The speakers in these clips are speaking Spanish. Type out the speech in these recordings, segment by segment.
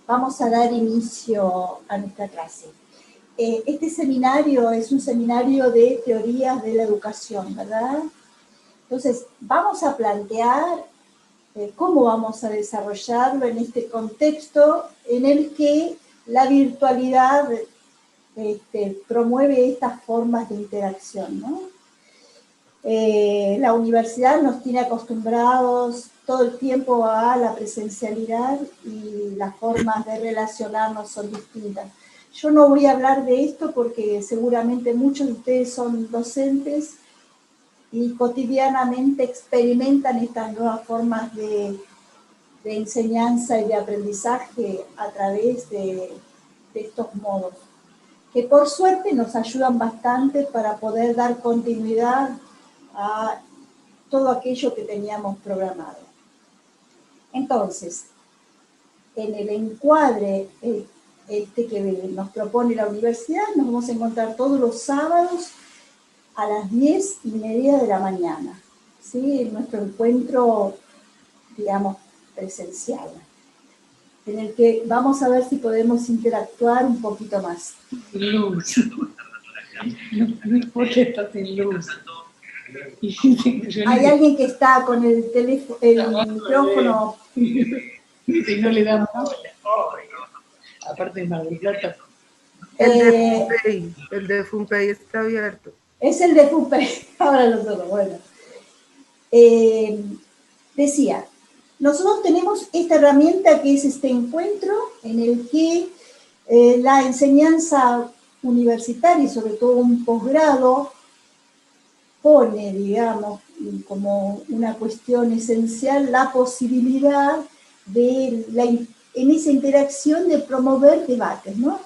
Vamos a dar inicio a nuestra clase. Este seminario es un seminario de teorías de la educación, ¿verdad? Entonces, vamos a plantear cómo vamos a desarrollarlo en este contexto en el que la virtualidad promueve estas formas de interacción, ¿no? La universidad nos tiene acostumbrados todo el tiempo a la presencialidad y las formas de relacionarnos son distintas. Yo no voy a hablar de esto porque seguramente muchos de ustedes son docentes y cotidianamente experimentan estas nuevas formas de enseñanza y de aprendizaje a través de estos modos, que por suerte nos ayudan bastante para poder dar continuidad a todo aquello que teníamos programado. Entonces, en el encuadre que nos propone la universidad, nos vamos a encontrar todos los sábados a las 10:30 de la mañana, ¿sí? En nuestro encuentro, digamos, presencial, en el que vamos a ver si podemos interactuar un poquito más. Luz. No importa, está sin luz. Hay alguien que está con el teléfono, el micrófono. Si no le damos aparte de Mar del Plata. El de Funpei está abierto. Es el de Funpei, ahora nosotros, bueno. Decía, nosotros tenemos esta herramienta que es este encuentro en el que la enseñanza universitaria y sobre todo un posgrado pone, digamos, como una cuestión esencial la posibilidad de, en esa interacción de promover debates, ¿no?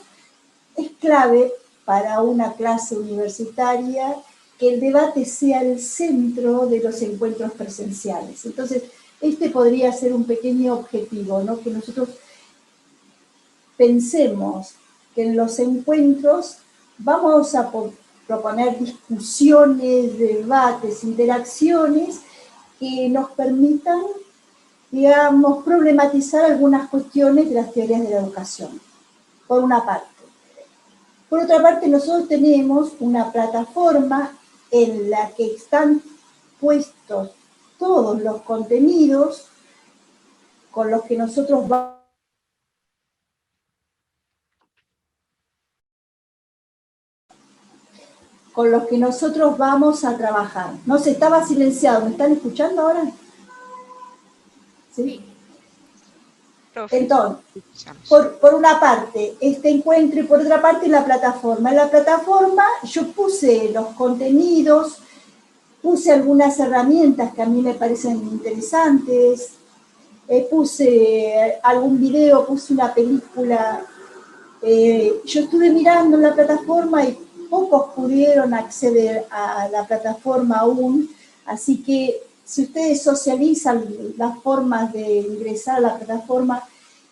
Es clave para una clase universitaria que el debate sea el centro de los encuentros presenciales. Entonces, este podría ser un pequeño objetivo, ¿no? Que nosotros pensemos que en los encuentros vamos a proponer discusiones, debates, interacciones que nos permitan, digamos, problematizar algunas cuestiones de las teorías de la educación, por una parte. Por otra parte, nosotros tenemos una plataforma en la que están puestos todos los contenidos con los que nosotros vamos a trabajar. No se estaba silenciado, ¿me están escuchando ahora? ¿Sí? Entonces, por una parte, este encuentro y por otra parte la plataforma. En la plataforma yo puse los contenidos, puse algunas herramientas que a mí me parecen interesantes, puse algún video, puse una película. Yo estuve mirando en la plataforma y pocos pudieron acceder a la plataforma aún, así que si ustedes socializan las formas de ingresar a la plataforma,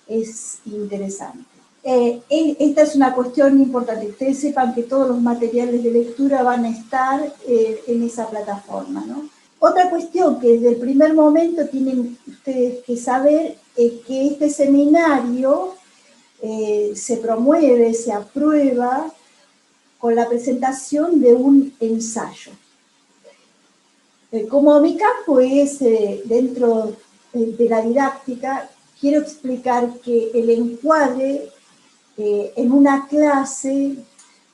es interesante. Esta es una cuestión importante. Ustedes sepan que todos los materiales de lectura van a estar en esa plataforma, ¿no? Otra cuestión que desde el primer momento tienen ustedes que saber es que este seminario se promueve, se aprueba con la presentación de un ensayo. Como mi campo es dentro de la didáctica, quiero explicar que el encuadre en una clase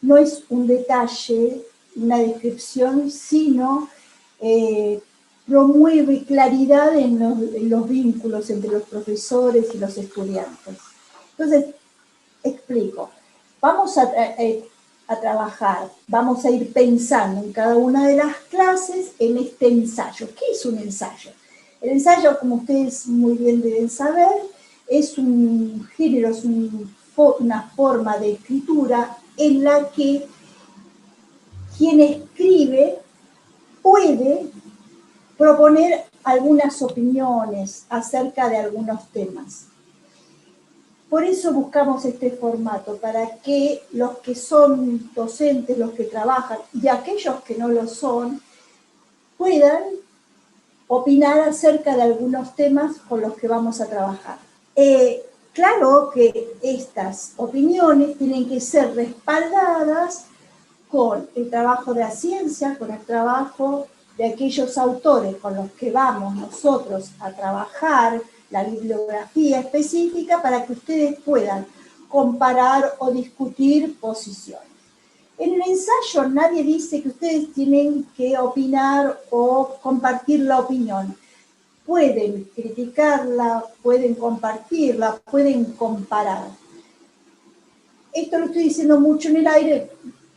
no es un detalle, una descripción, sino promueve claridad en los vínculos entre los profesores y los estudiantes. Entonces, explico. Vamos a trabajar, vamos a ir pensando en cada una de las clases en este ensayo. ¿Qué es un ensayo? El ensayo, como ustedes muy bien deben saber, es un género, es una forma de escritura en la que quien escribe puede proponer algunas opiniones acerca de algunos temas. Por eso buscamos este formato, para que los que son docentes, los que trabajan, y aquellos que no lo son, puedan opinar acerca de algunos temas con los que vamos a trabajar. Claro que estas opiniones tienen que ser respaldadas con el trabajo de la ciencia, con el trabajo de aquellos autores con los que vamos nosotros a trabajar, la bibliografía específica, para que ustedes puedan comparar o discutir posiciones. En el ensayo nadie dice que ustedes tienen que opinar o compartir la opinión. Pueden criticarla, pueden compartirla, pueden comparar. Esto lo estoy diciendo mucho en el aire,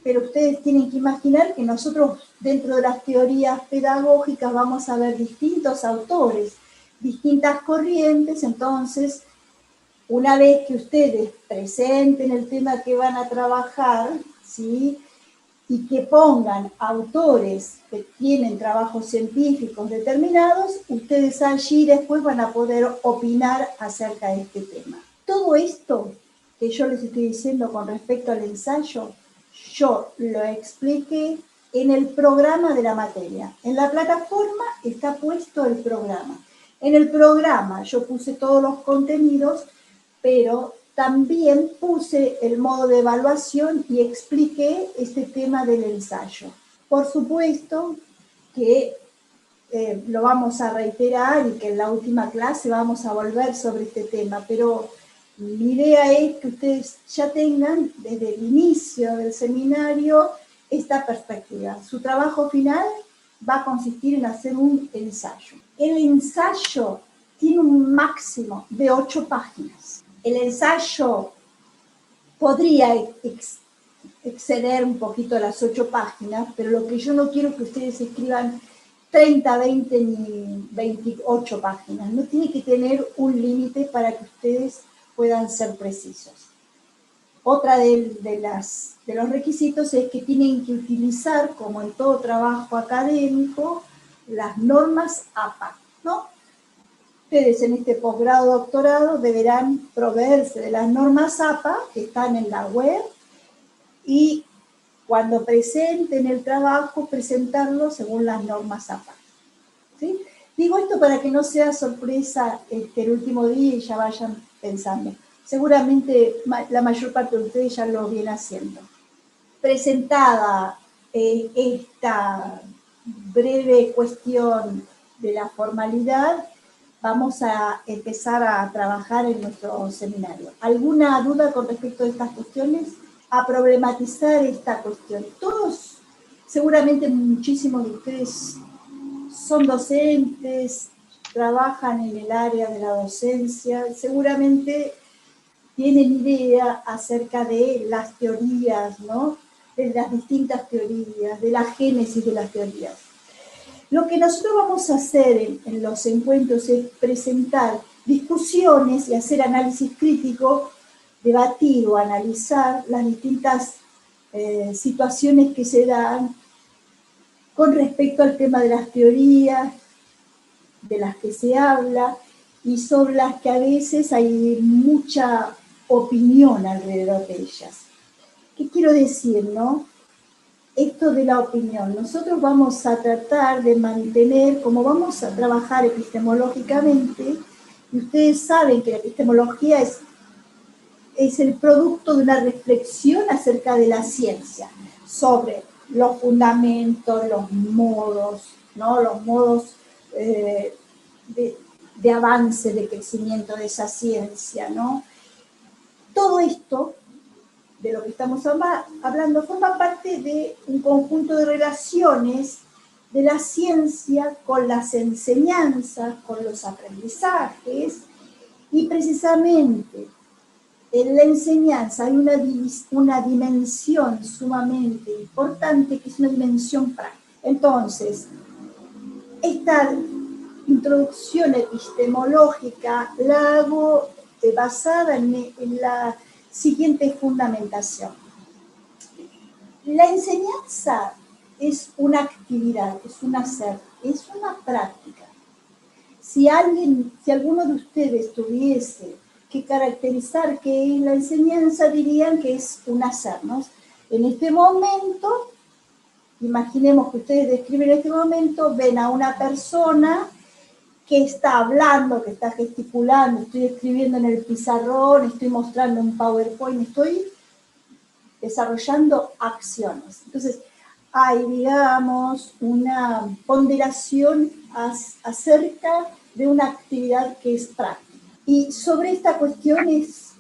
pero ustedes tienen que imaginar que nosotros dentro de las teorías pedagógicas vamos a ver distintos autores, distintas corrientes. Entonces, una vez que ustedes presenten el tema que van a trabajar, ¿sí?, y que pongan autores que tienen trabajos científicos determinados, ustedes allí después van a poder opinar acerca de este tema. Todo esto que yo les estoy diciendo con respecto al ensayo, yo lo expliqué en el programa de la materia. En la plataforma está puesto el programa. En el programa yo puse todos los contenidos, pero también puse el modo de evaluación y expliqué este tema del ensayo. Por supuesto que lo vamos a reiterar y que en la última clase vamos a volver sobre este tema, pero mi idea es que ustedes ya tengan desde el inicio del seminario esta perspectiva. Su trabajo final va a consistir en hacer un ensayo. El ensayo tiene un máximo de 8 páginas. El ensayo podría exceder un poquito las 8 páginas, pero lo que yo no quiero es que ustedes escriban 30, 20 ni 28 páginas. No tiene que tener un límite para que ustedes puedan ser precisos. Otra de los requisitos es que tienen que utilizar, como en todo trabajo académico, las normas APA, ¿no? Ustedes en este posgrado doctorado deberán proveerse de las normas APA que están en la web y cuando presenten el trabajo, presentarlo según las normas APA. ¿Sí? Digo esto para que no sea sorpresa el último día y ya vayan pensando. Seguramente la mayor parte de ustedes ya lo viene haciendo. Presentada esta breve cuestión de la formalidad, vamos a empezar a trabajar en nuestro seminario. ¿Alguna duda con respecto a estas cuestiones? A problematizar esta cuestión. Todos, seguramente muchísimos de ustedes son docentes, trabajan en el área de la docencia, seguramente tienen idea acerca de las teorías, ¿no? De las distintas teorías, de la génesis de las teorías. Lo que nosotros vamos a hacer en los encuentros es presentar discusiones y hacer análisis crítico, debatir o analizar las distintas situaciones que se dan con respecto al tema de las teorías, de las que se habla y sobre las que a veces hay mucha opinión alrededor de ellas. ¿Qué quiero decir, no? Esto de la opinión. Nosotros vamos a tratar de mantener, como vamos a trabajar epistemológicamente, y ustedes saben que la epistemología es el producto de una reflexión acerca de la ciencia, sobre los fundamentos, los modos, ¿no? Los modos de avance, de crecimiento de esa ciencia, ¿no? Todo esto de lo que estamos hablando forma parte de un conjunto de relaciones de la ciencia con las enseñanzas, con los aprendizajes, y precisamente en la enseñanza hay una dimensión sumamente importante que es una dimensión práctica. Entonces, esta introducción epistemológica la hago basada en la siguiente fundamentación. La enseñanza es una actividad, es un hacer, es una práctica. Si alguno de ustedes tuviese que caracterizar qué es la enseñanza, dirían que es un hacer, ¿no? En este momento, imaginemos que ustedes describen este momento, ven a una persona que está hablando, que está gesticulando, estoy escribiendo en el pizarrón, estoy mostrando un PowerPoint, estoy desarrollando acciones. Entonces, hay, digamos, una ponderación acerca de una actividad que es práctica. Y sobre esta cuestión es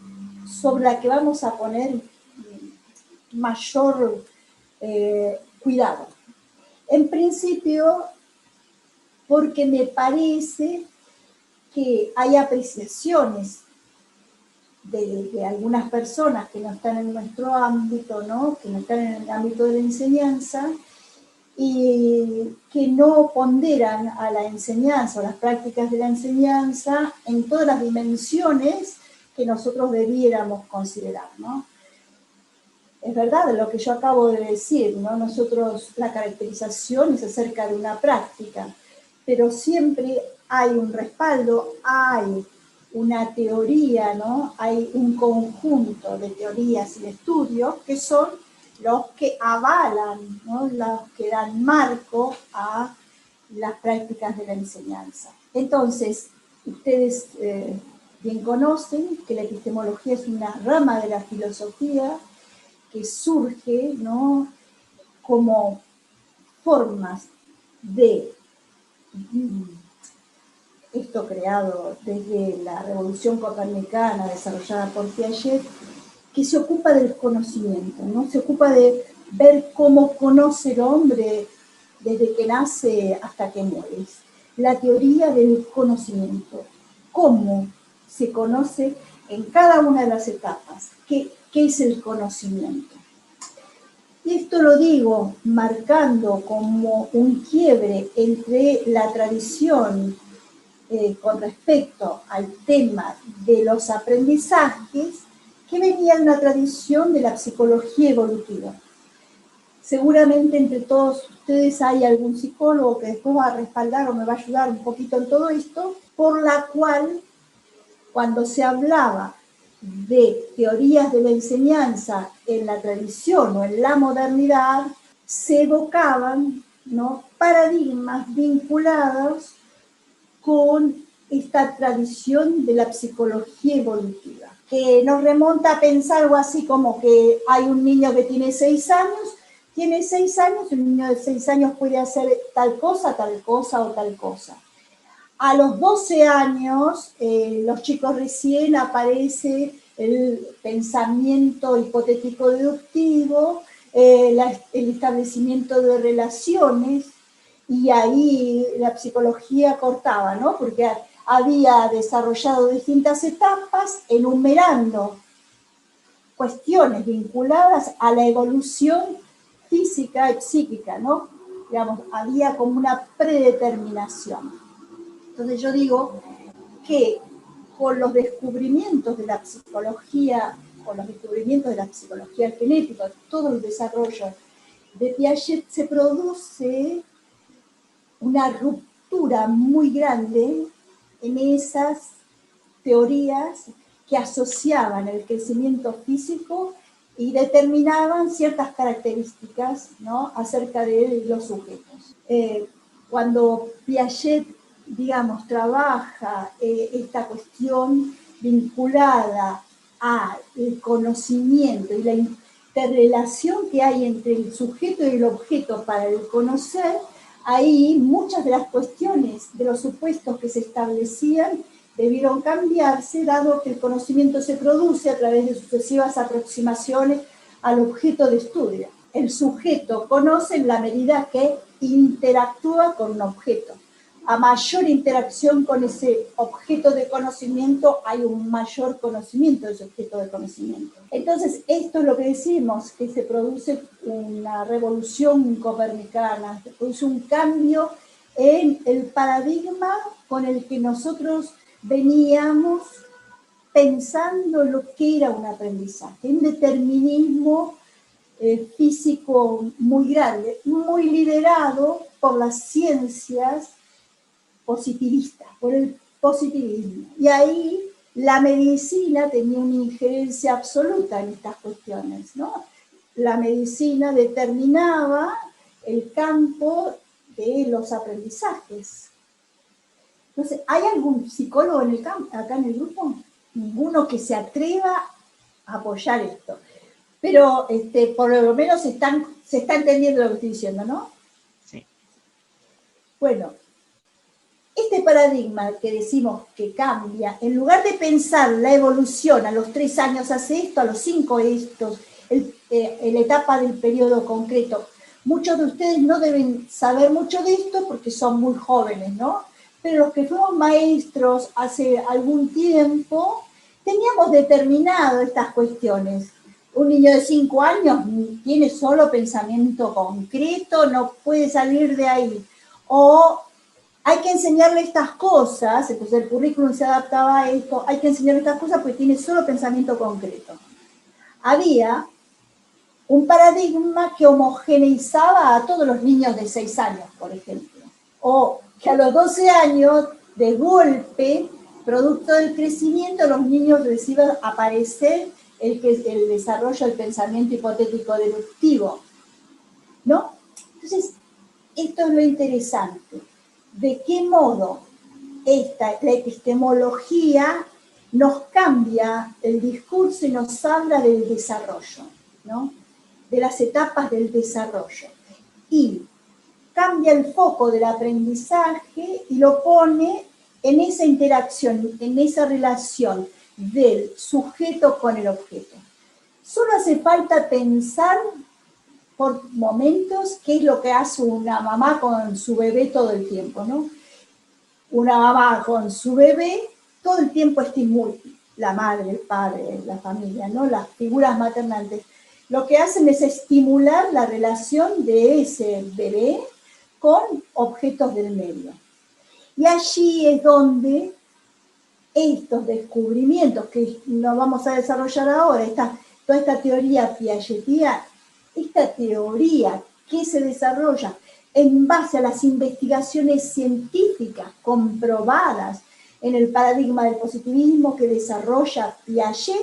sobre la que vamos a poner mayor cuidado. En principio, porque me parece que hay apreciaciones de algunas personas que no están en nuestro ámbito, ¿no? Que no están en el ámbito de la enseñanza y que no ponderan a la enseñanza o las prácticas de la enseñanza en todas las dimensiones que nosotros debiéramos considerar, ¿no? Es verdad lo que yo acabo de decir, ¿no? Nosotros, la caracterización es acerca de una práctica, pero siempre hay un respaldo, hay una teoría, ¿no? Hay un conjunto de teorías y de estudios que son los que avalan, ¿no? Los que dan marco a las prácticas de la enseñanza. Entonces, ustedes bien conocen que la epistemología es una rama de la filosofía que surge, ¿no? Como formas de esto creado desde la Revolución Copernicana desarrollada por Piaget, que se ocupa del conocimiento, ¿no? Se ocupa de ver cómo conoce el hombre desde que nace hasta que muere. La teoría del conocimiento, cómo se conoce en cada una de las etapas, qué es el conocimiento. Y esto lo digo marcando como un quiebre entre la tradición con respecto al tema de los aprendizajes, que venía de una tradición de la psicología evolutiva. Seguramente entre todos ustedes hay algún psicólogo que después va a respaldar o me va a ayudar un poquito en todo esto, por la cual cuando se hablaba de teorías de la enseñanza en la tradición o en la modernidad, se evocaban, ¿no? Paradigmas vinculados con esta tradición de la psicología evolutiva, que nos remonta a pensar algo así como que hay un niño que tiene 6 años, y un niño de 6 años puede hacer tal cosa o tal cosa. A los 12 años, los chicos recién aparece el pensamiento hipotético deductivo, el establecimiento de relaciones, y ahí la psicología cortaba, ¿no? Porque había desarrollado distintas etapas enumerando cuestiones vinculadas a la evolución física y psíquica, ¿no? Digamos, había como una predeterminación. Entonces yo digo que con los descubrimientos de la psicología, genética, todo el desarrollo de Piaget, se produce una ruptura muy grande en esas teorías que asociaban el crecimiento físico y determinaban ciertas características, ¿no? Acerca de los sujetos. Cuando Piaget, digamos, trabaja esta cuestión vinculada al conocimiento y la interrelación que hay entre el sujeto y el objeto para el conocer, ahí muchas de las cuestiones de los supuestos que se establecían debieron cambiarse, dado que el conocimiento se produce a través de sucesivas aproximaciones al objeto de estudio. El sujeto conoce en la medida que interactúa con un objeto. A mayor interacción con ese objeto de conocimiento, hay un mayor conocimiento de ese objeto de conocimiento. Entonces, esto es lo que decimos, que se produce una revolución copernicana, se produce un cambio en el paradigma con el que nosotros veníamos pensando lo que era un aprendizaje, un determinismo físico muy grande, muy liderado por las ciencias positivistas, por el positivismo. Y ahí la medicina tenía una injerencia absoluta en estas cuestiones, ¿no? La medicina determinaba el campo de los aprendizajes. Entonces, ¿hay algún psicólogo en el campo, acá en el grupo? Ninguno que se atreva a apoyar esto. Pero por lo menos se está entendiendo lo que estoy diciendo, ¿no? Sí. Bueno, este paradigma que decimos que cambia, en lugar de pensar la evolución, a los 3 años hace esto, a los 5 esto, en la etapa del periodo concreto, muchos de ustedes no deben saber mucho de esto porque son muy jóvenes, ¿no? Pero los que fuimos maestros hace algún tiempo, teníamos determinado estas cuestiones. Un niño de 5 años tiene solo pensamiento concreto, no puede salir de ahí. O hay que enseñarle estas cosas, entonces el currículum se adaptaba a esto, hay que enseñarle estas cosas porque tiene solo pensamiento concreto. Había un paradigma que homogeneizaba a todos los niños de 6 años, por ejemplo. O que a los 12 años, de golpe, producto del crecimiento, los niños reciben aparecer el desarrollo del pensamiento hipotético deductivo, ¿no? Entonces, esto es lo interesante. ¿De qué modo la epistemología nos cambia el discurso y nos habla del desarrollo, ¿no? De las etapas del desarrollo? Y cambia el foco del aprendizaje y lo pone en esa interacción, en esa relación del sujeto con el objeto. Solo hace falta pensar por momentos qué es lo que hace una mamá con su bebé todo el tiempo, ¿no? Una mamá con su bebé todo el tiempo estimula, la madre, el padre, la familia, ¿no? Las figuras maternantes. Lo que hacen es estimular la relación de ese bebé con objetos del medio. Y allí es donde estos descubrimientos que no vamos a desarrollar ahora, toda esta teoría piagetiana, esta teoría que se desarrolla en base a las investigaciones científicas comprobadas en el paradigma del positivismo que desarrolla Piaget,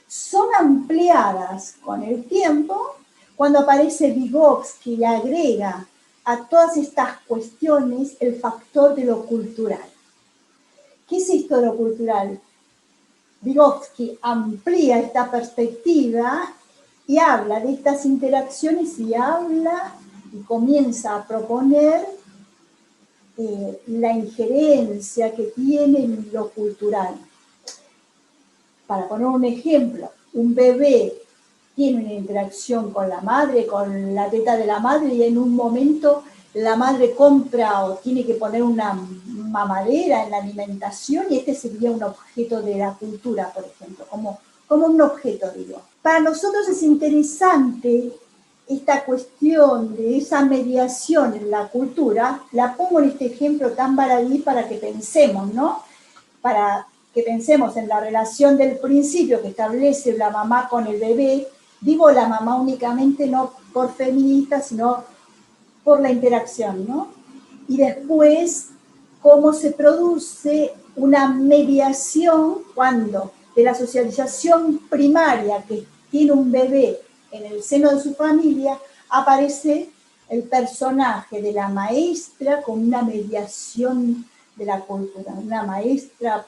son ampliadas con el tiempo cuando aparece Vygotsky y agrega a todas estas cuestiones el factor de lo cultural. ¿Qué es esto de lo cultural? Vygotsky amplía esta perspectiva y habla de estas interacciones y habla y comienza a proponer la injerencia que tiene en lo cultural. Para poner un ejemplo, un bebé tiene una interacción con la madre, con la teta de la madre, y en un momento la madre compra o tiene que poner una mamadera en la alimentación, y este sería un objeto de la cultura, por ejemplo, como un objeto, digo. Para nosotros es interesante esta cuestión de esa mediación en la cultura. La pongo en este ejemplo tan baladí para que pensemos, ¿no? Para que pensemos en la relación del principio que establece la mamá con el bebé. Digo la mamá únicamente no por feminista, sino por la interacción, ¿no? Y después, cómo se produce una mediación cuando de la socialización primaria que tiene un bebé en el seno de su familia, aparece el personaje de la maestra con una mediación de la cultura. Una maestra,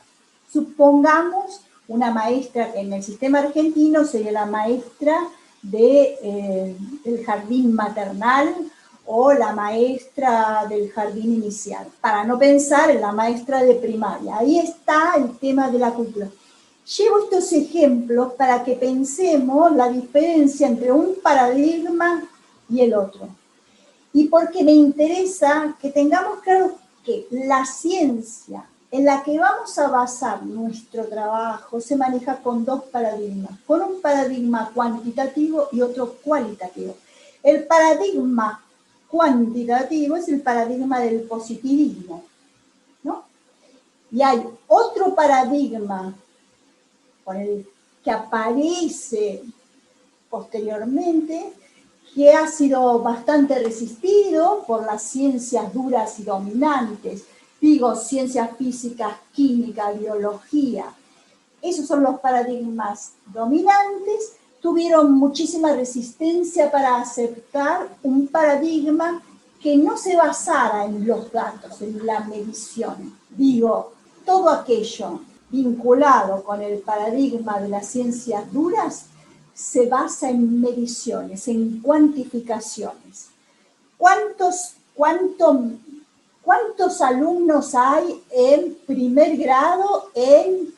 supongamos, una maestra que en el sistema argentino sería la maestra del jardín maternal o la maestra del jardín inicial, para no pensar en la maestra de primaria. Ahí está el tema de la cultura. Llevo estos ejemplos para que pensemos la diferencia entre un paradigma y el otro. Y porque me interesa que tengamos claro que la ciencia en la que vamos a basar nuestro trabajo se maneja con 2 paradigmas, con un paradigma cuantitativo y otro cualitativo. El paradigma cuantitativo es el paradigma del positivismo, ¿no? Y hay otro paradigma con el que aparece posteriormente, que ha sido bastante resistido por las ciencias duras y dominantes, digo, ciencias físicas, química, biología. Esos son los paradigmas dominantes. Tuvieron muchísima resistencia para aceptar un paradigma que no se basara en los datos, en la medición. Digo, todo aquello vinculado con el paradigma de las ciencias duras se basa en mediciones, en cuantificaciones. ¿Cuántos alumnos hay en primer grado en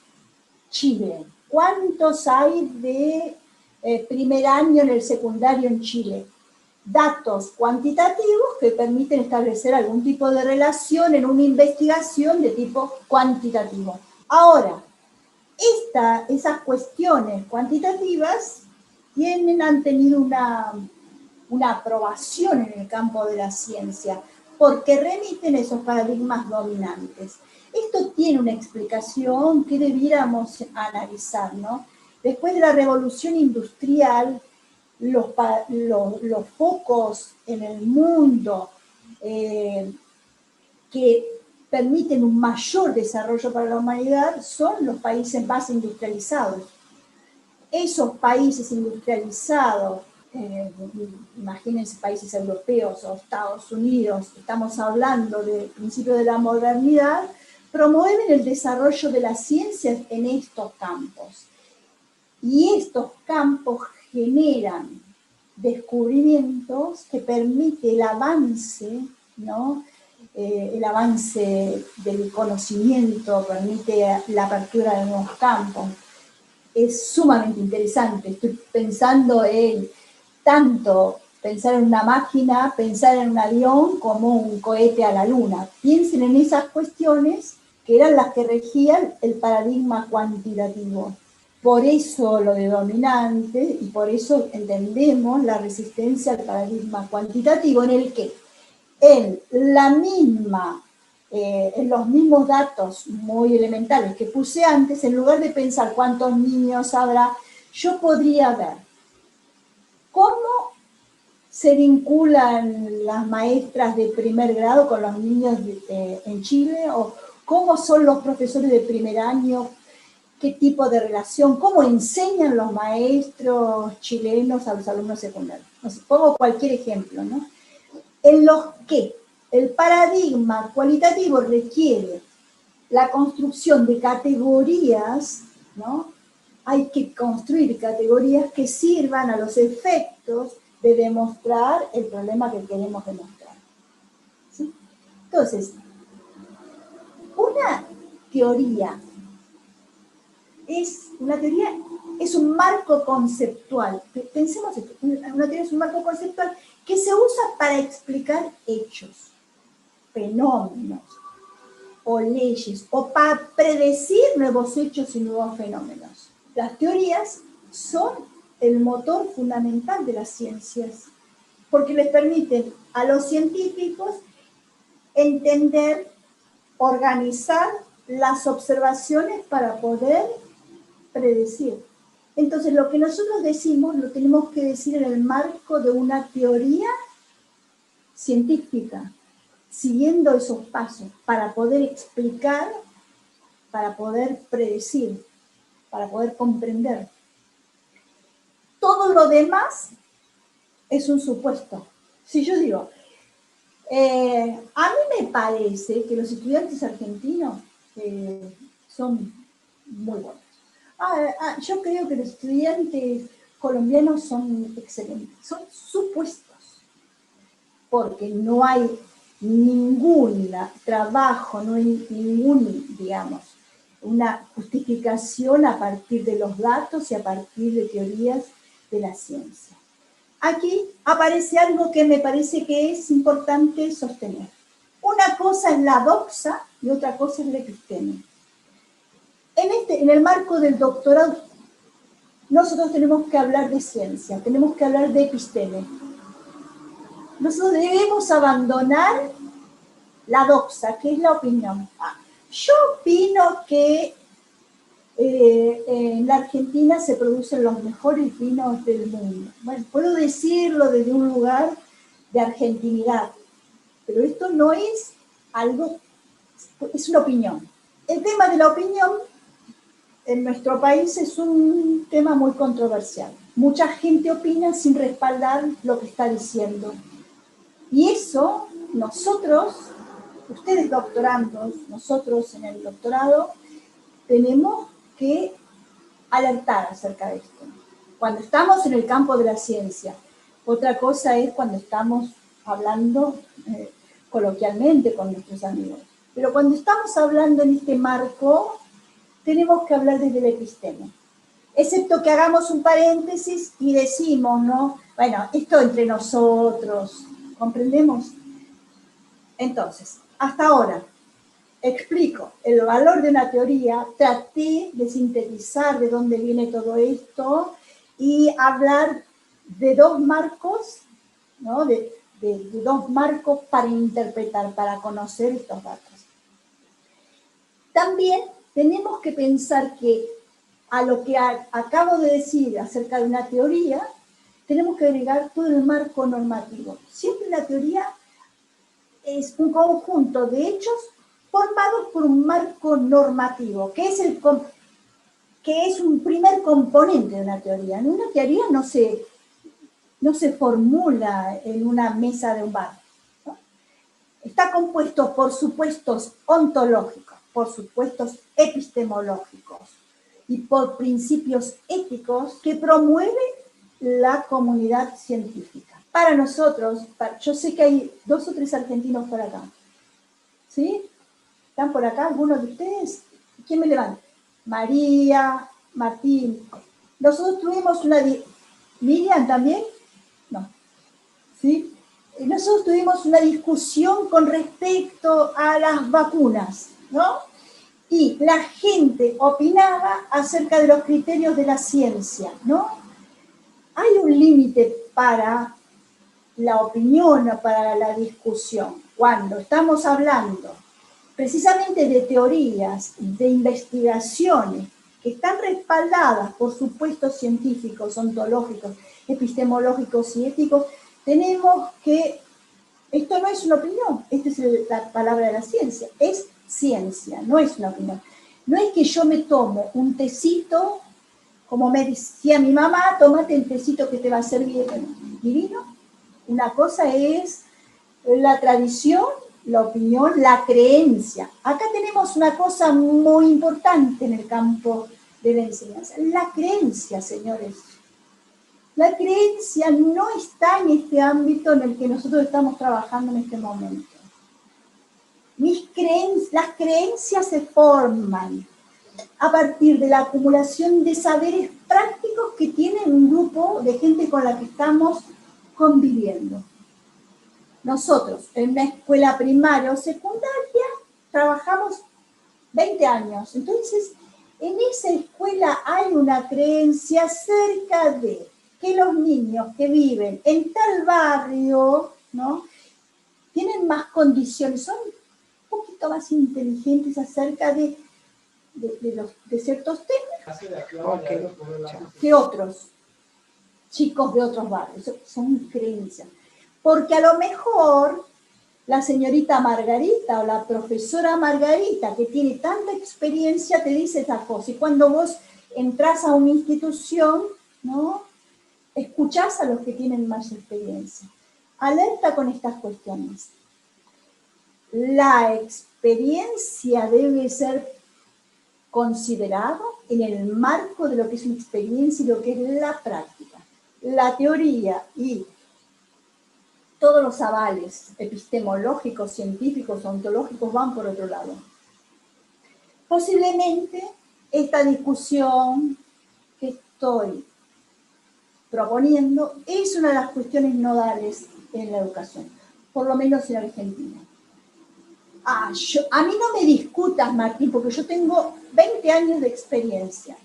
Chile? ¿Cuántos hay de primer año en el secundario en Chile? Datos cuantitativos que permiten establecer algún tipo de relación en una investigación de tipo cuantitativo. Ahora, esas cuestiones cuantitativas han tenido una aprobación en el campo de la ciencia, porque remiten esos paradigmas dominantes. Esto tiene una explicación que debiéramos analizar, ¿no? Después de la revolución industrial, los focos en el mundo que permiten un mayor desarrollo para la humanidad son los países más industrializados. Esos países industrializados, imagínense países europeos o Estados Unidos, estamos hablando del principio de la modernidad, promueven el desarrollo de las ciencias en estos campos. Y estos campos generan descubrimientos que permiten el avance, ¿no? El avance del conocimiento, permite la apertura de nuevos campos. Es sumamente interesante. Estoy pensando en tanto pensar en una máquina, pensar en un avión como un cohete a la luna. Piensen en esas cuestiones que eran las que regían el paradigma cuantitativo. Por eso lo de dominante y por eso entendemos la resistencia al paradigma cuantitativo en el que en los mismos datos muy elementales que puse antes, en lugar de pensar cuántos niños habrá, yo podría ver cómo se vinculan las maestras de primer grado con los niños en Chile, o cómo son los profesores de primer año, qué tipo de relación, cómo enseñan los maestros chilenos a los alumnos secundarios. No sé, pongo cualquier ejemplo, ¿no? En los que el paradigma cualitativo requiere la construcción de categorías, ¿no? Hay que construir categorías que sirvan a los efectos de demostrar el problema que queremos demostrar. ¿Sí? Entonces, una teoría es un marco conceptual. Pensemos esto, una teoría es un marco conceptual que se usa para explicar hechos, fenómenos o leyes, o para predecir nuevos hechos y nuevos fenómenos. Las teorías son el motor fundamental de las ciencias, porque les permiten a los científicos entender, organizar las observaciones para poder predecir. Entonces, lo que nosotros decimos lo tenemos que decir en el marco de una teoría científica, siguiendo esos pasos para poder explicar, para poder predecir, para poder comprender. Todo lo demás es un supuesto. Si yo digo, a mí me parece que los estudiantes argentinos son muy buenos. Yo creo que los estudiantes colombianos son excelentes. Son supuestos, porque no hay ningún trabajo, no hay una justificación a partir de los datos y a partir de teorías de la ciencia. Aquí aparece algo que me parece que es importante sostener. Una cosa es la doxa y otra cosa es la episteme. En el marco del doctorado, nosotros tenemos que hablar de ciencia, tenemos que hablar de episteme. Nosotros debemos abandonar la doxa, que es la opinión. Yo opino que en la Argentina se producen los mejores vinos del mundo. Bueno, puedo decirlo desde un lugar de argentinidad, pero esto no es algo, es una opinión. El tema de la opinión en nuestro país es un tema muy controversial. Mucha gente opina sin respaldar lo que está diciendo. Y eso nosotros ustedes doctorandos, nosotros en el doctorado, tenemos que alertar acerca de esto. Cuando estamos en el campo de la ciencia, otra cosa es cuando estamos hablando coloquialmente con nuestros amigos. Pero cuando estamos hablando en este marco, tenemos que hablar desde el episteme. Excepto que hagamos un paréntesis y decimos, ¿no? Bueno, esto entre nosotros, ¿comprendemos? Entonces, hasta ahora, explico el valor de una teoría, traté de sintetizar de dónde viene todo esto y hablar de dos marcos, ¿no? de dos marcos para interpretar, para conocer estos datos. También tenemos que pensar que a lo que acabo de decir acerca de una teoría, tenemos que agregar todo el marco normativo. Siempre la teoría es un conjunto de hechos formados por un marco normativo, que es un primer componente de una teoría. En una teoría no se formula en una mesa de un bar, ¿no? Está compuesto por supuestos ontológicos, por supuestos epistemológicos y por principios éticos que promueve la comunidad científica. Para nosotros, yo sé que hay 2 o 3 argentinos por acá, ¿sí? ¿Están por acá algunos de ustedes? ¿Quién me levanta? María, Martín. Nosotros tuvimos ¿Miriam también? No. ¿Sí? Nosotros tuvimos una discusión con respecto a las vacunas, ¿no? Y la gente opinaba acerca de los criterios de la ciencia, ¿no? Hay un límite para la opinión o para la discusión. Cuando estamos hablando precisamente de teorías, de investigaciones que están respaldadas por supuestos científicos, ontológicos, epistemológicos y éticos, tenemos que, esto no es una opinión, esta es la palabra de la ciencia, es ciencia, no es una opinión. No es que yo me tomo un tecito, como me decía mi mamá, tómate el tecito que te va a servir divino. Una cosa es la tradición, la opinión, la creencia. Acá tenemos una cosa muy importante en el campo de la enseñanza. La creencia, señores. La creencia no está en este ámbito en el que nosotros estamos trabajando en este momento. Las creencias se forman a partir de la acumulación de saberes prácticos que tiene un grupo de gente con la que estamos conviviendo. Nosotros, en una escuela primaria o secundaria, trabajamos 20 años. Entonces, en esa escuela hay una creencia acerca de que los niños que viven en tal barrio, ¿no?, tienen más condiciones, son un poquito más inteligentes acerca de ciertos temas que otros chicos de otros barrios. Son creencias. Porque a lo mejor la señorita Margarita o la profesora Margarita, que tiene tanta experiencia, te dice esta cosa. Y cuando vos entras a una institución, ¿no?, escuchás a los que tienen más experiencia. Alerta con estas cuestiones. La experiencia debe ser considerada en el marco de lo que es una experiencia y lo que es la práctica. La teoría y todos los avales epistemológicos, científicos, ontológicos van por otro lado. Posiblemente esta discusión que estoy proponiendo es una de las cuestiones nodales en la educación, por lo menos en Argentina. A mí no me discutas, Martín, porque yo tengo 20 años de experiencia.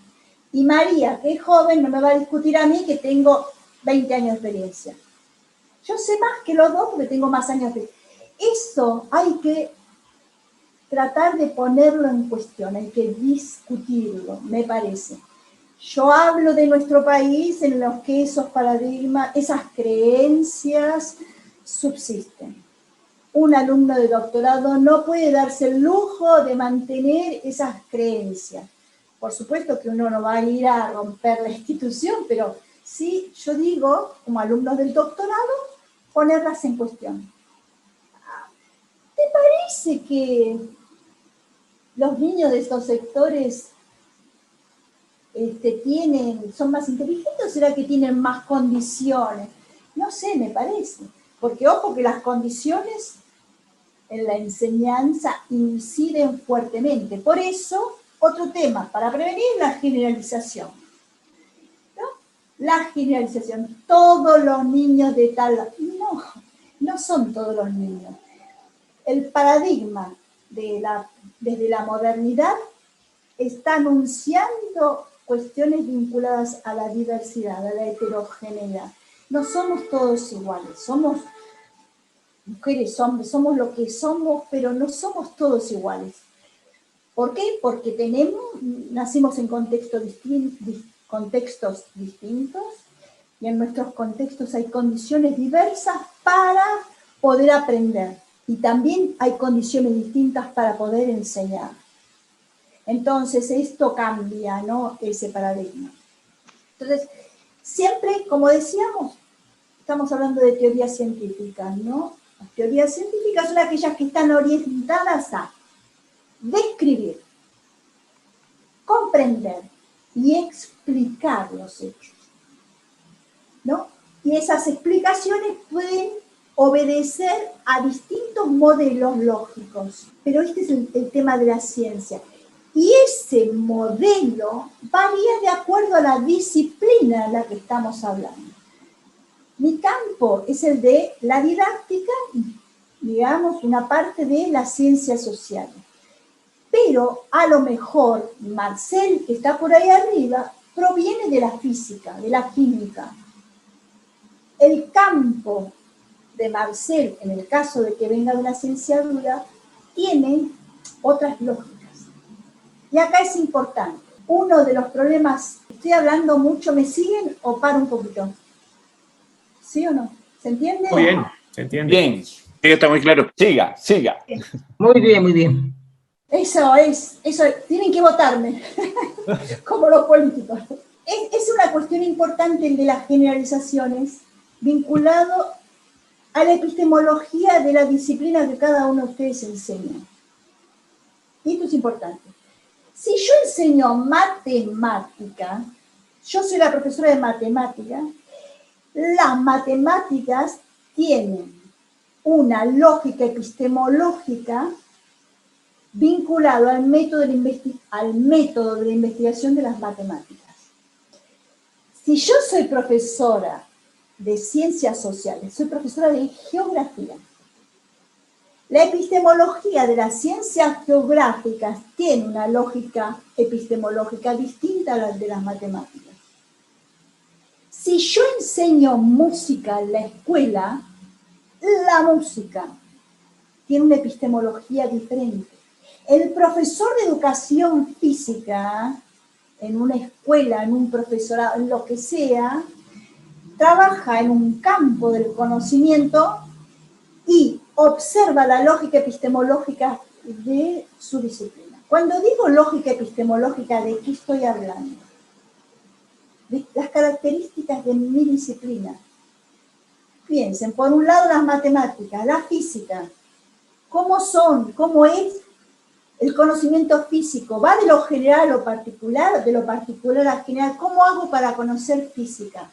Y María, que es joven, no me va a discutir a mí, que tengo 20 años de experiencia. Yo sé más que los dos porque tengo más años de... Eso hay que tratar de ponerlo en cuestión, hay que discutirlo, me parece. Yo hablo de nuestro país en los que esos paradigmas, esas creencias subsisten. Un alumno de doctorado no puede darse el lujo de mantener esas creencias. Por supuesto que uno no va a ir a romper la institución, pero sí, yo digo, como alumnos del doctorado, ponerlas en cuestión. ¿Te parece parece que los niños de estos sectores son más inteligentes o será que tienen más condiciones? No sé, me parece. Porque ojo que las condiciones en la enseñanza inciden fuertemente. Por eso, otro tema para prevenir la generalización. ¿No? La generalización. Todos los niños de tal... No, no son todos los niños. El paradigma desde la modernidad está anunciando cuestiones vinculadas a la diversidad, a la heterogeneidad. No somos todos iguales, somos mujeres, hombres, somos lo que somos, pero no somos todos iguales. ¿Por qué? Porque nacimos en contextos distintos y en nuestros contextos hay condiciones diversas para poder aprender y también hay condiciones distintas para poder enseñar. Entonces, esto cambia, ¿no? Ese paradigma. Entonces, siempre, como decíamos, estamos hablando de teorías científicas, ¿no? Las teorías científicas son aquellas que están orientadas a describir, comprender y explicar los hechos, ¿no? Y esas explicaciones pueden obedecer a distintos modelos lógicos. Pero este es el tema de la ciencia. Y ese modelo varía de acuerdo a la disciplina en la que estamos hablando. Mi campo es el de la didáctica, digamos, una parte de las ciencias sociales. Pero a lo mejor Marcel, que está por ahí arriba, proviene de la física, de la química. El campo de Marcel, en el caso de que venga de una ciencia dura, tiene otras lógicas. Y acá es importante, uno de los problemas, estoy hablando mucho, ¿me siguen o paro un poquito? ¿Sí o no? ¿Se entiende? Muy bien, se entiende. Bien, sí, está muy claro. Siga, siga. Muy bien, muy bien. Eso, tienen que votarme, como los políticos. Es una cuestión importante el de las generalizaciones, vinculado a la epistemología de la disciplina que cada uno de ustedes enseña. Y esto es importante. Si yo enseño matemática, yo soy la profesora de matemática, las matemáticas tienen una lógica epistemológica vinculado al método de investigación de las matemáticas. Si yo soy profesora de ciencias sociales, soy profesora de geografía, la epistemología de las ciencias geográficas tiene una lógica epistemológica distinta a la de las matemáticas. Si yo enseño música en la escuela, la música tiene una epistemología diferente. El profesor de educación física, en una escuela, en un profesorado, en lo que sea, trabaja en un campo del conocimiento y observa la lógica epistemológica de su disciplina. Cuando digo lógica epistemológica, ¿de qué estoy hablando? De las características de mi disciplina. Piensen, por un lado las matemáticas, la física, ¿cómo son? ¿Cómo es el conocimiento físico? ¿Va de lo general a lo particular? ¿De lo particular a general? ¿Cómo hago para conocer física?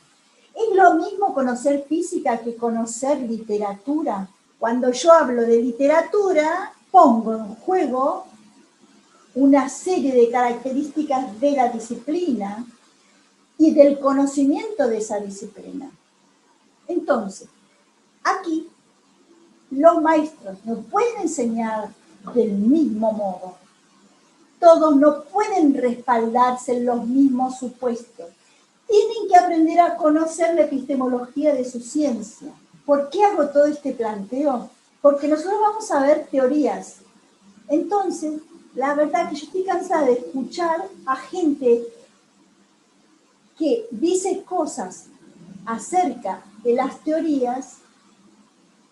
¿Es lo mismo conocer física que conocer literatura? Cuando yo hablo de literatura, pongo en juego una serie de características de la disciplina y del conocimiento de esa disciplina. Entonces, aquí los maestros no pueden enseñar del mismo modo. Todos no pueden respaldarse en los mismos supuestos. Tienen que aprender a conocer la epistemología de su ciencia. ¿Por qué hago todo este planteo? Porque nosotros vamos a ver teorías. Entonces, la verdad que yo estoy cansada de escuchar a gente que dice cosas acerca de las teorías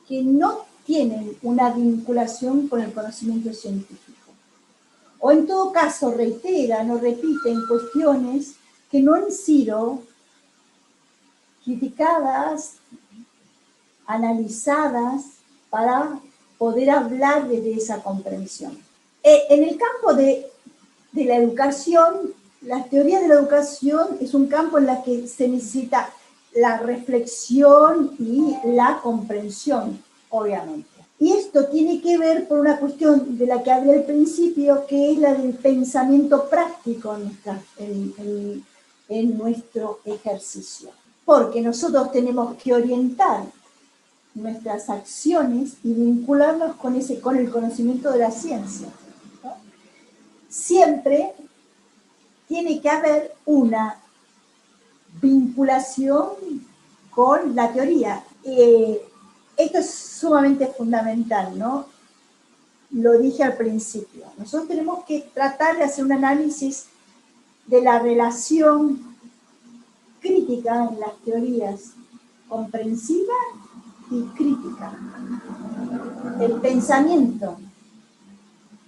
que no tienen una vinculación con el conocimiento científico. O en todo caso reiteran o repiten cuestiones que no han sido criticadas, analizadas para poder hablar desde esa comprensión. En el campo de la educación, la teoría de la educación es un campo en el que se necesita la reflexión y la comprensión, obviamente. Y esto tiene que ver por una cuestión de la que hablé al principio, que es la del pensamiento práctico en nuestro ejercicio. Porque nosotros tenemos que orientar nuestras acciones y vincularnos con el conocimiento de la ciencia, ¿no? Siempre tiene que haber una vinculación con la teoría. Esto es sumamente fundamental, ¿no? Lo dije al principio. Nosotros tenemos que tratar de hacer un análisis de la relación crítica en las teorías comprensiva y crítica. El pensamiento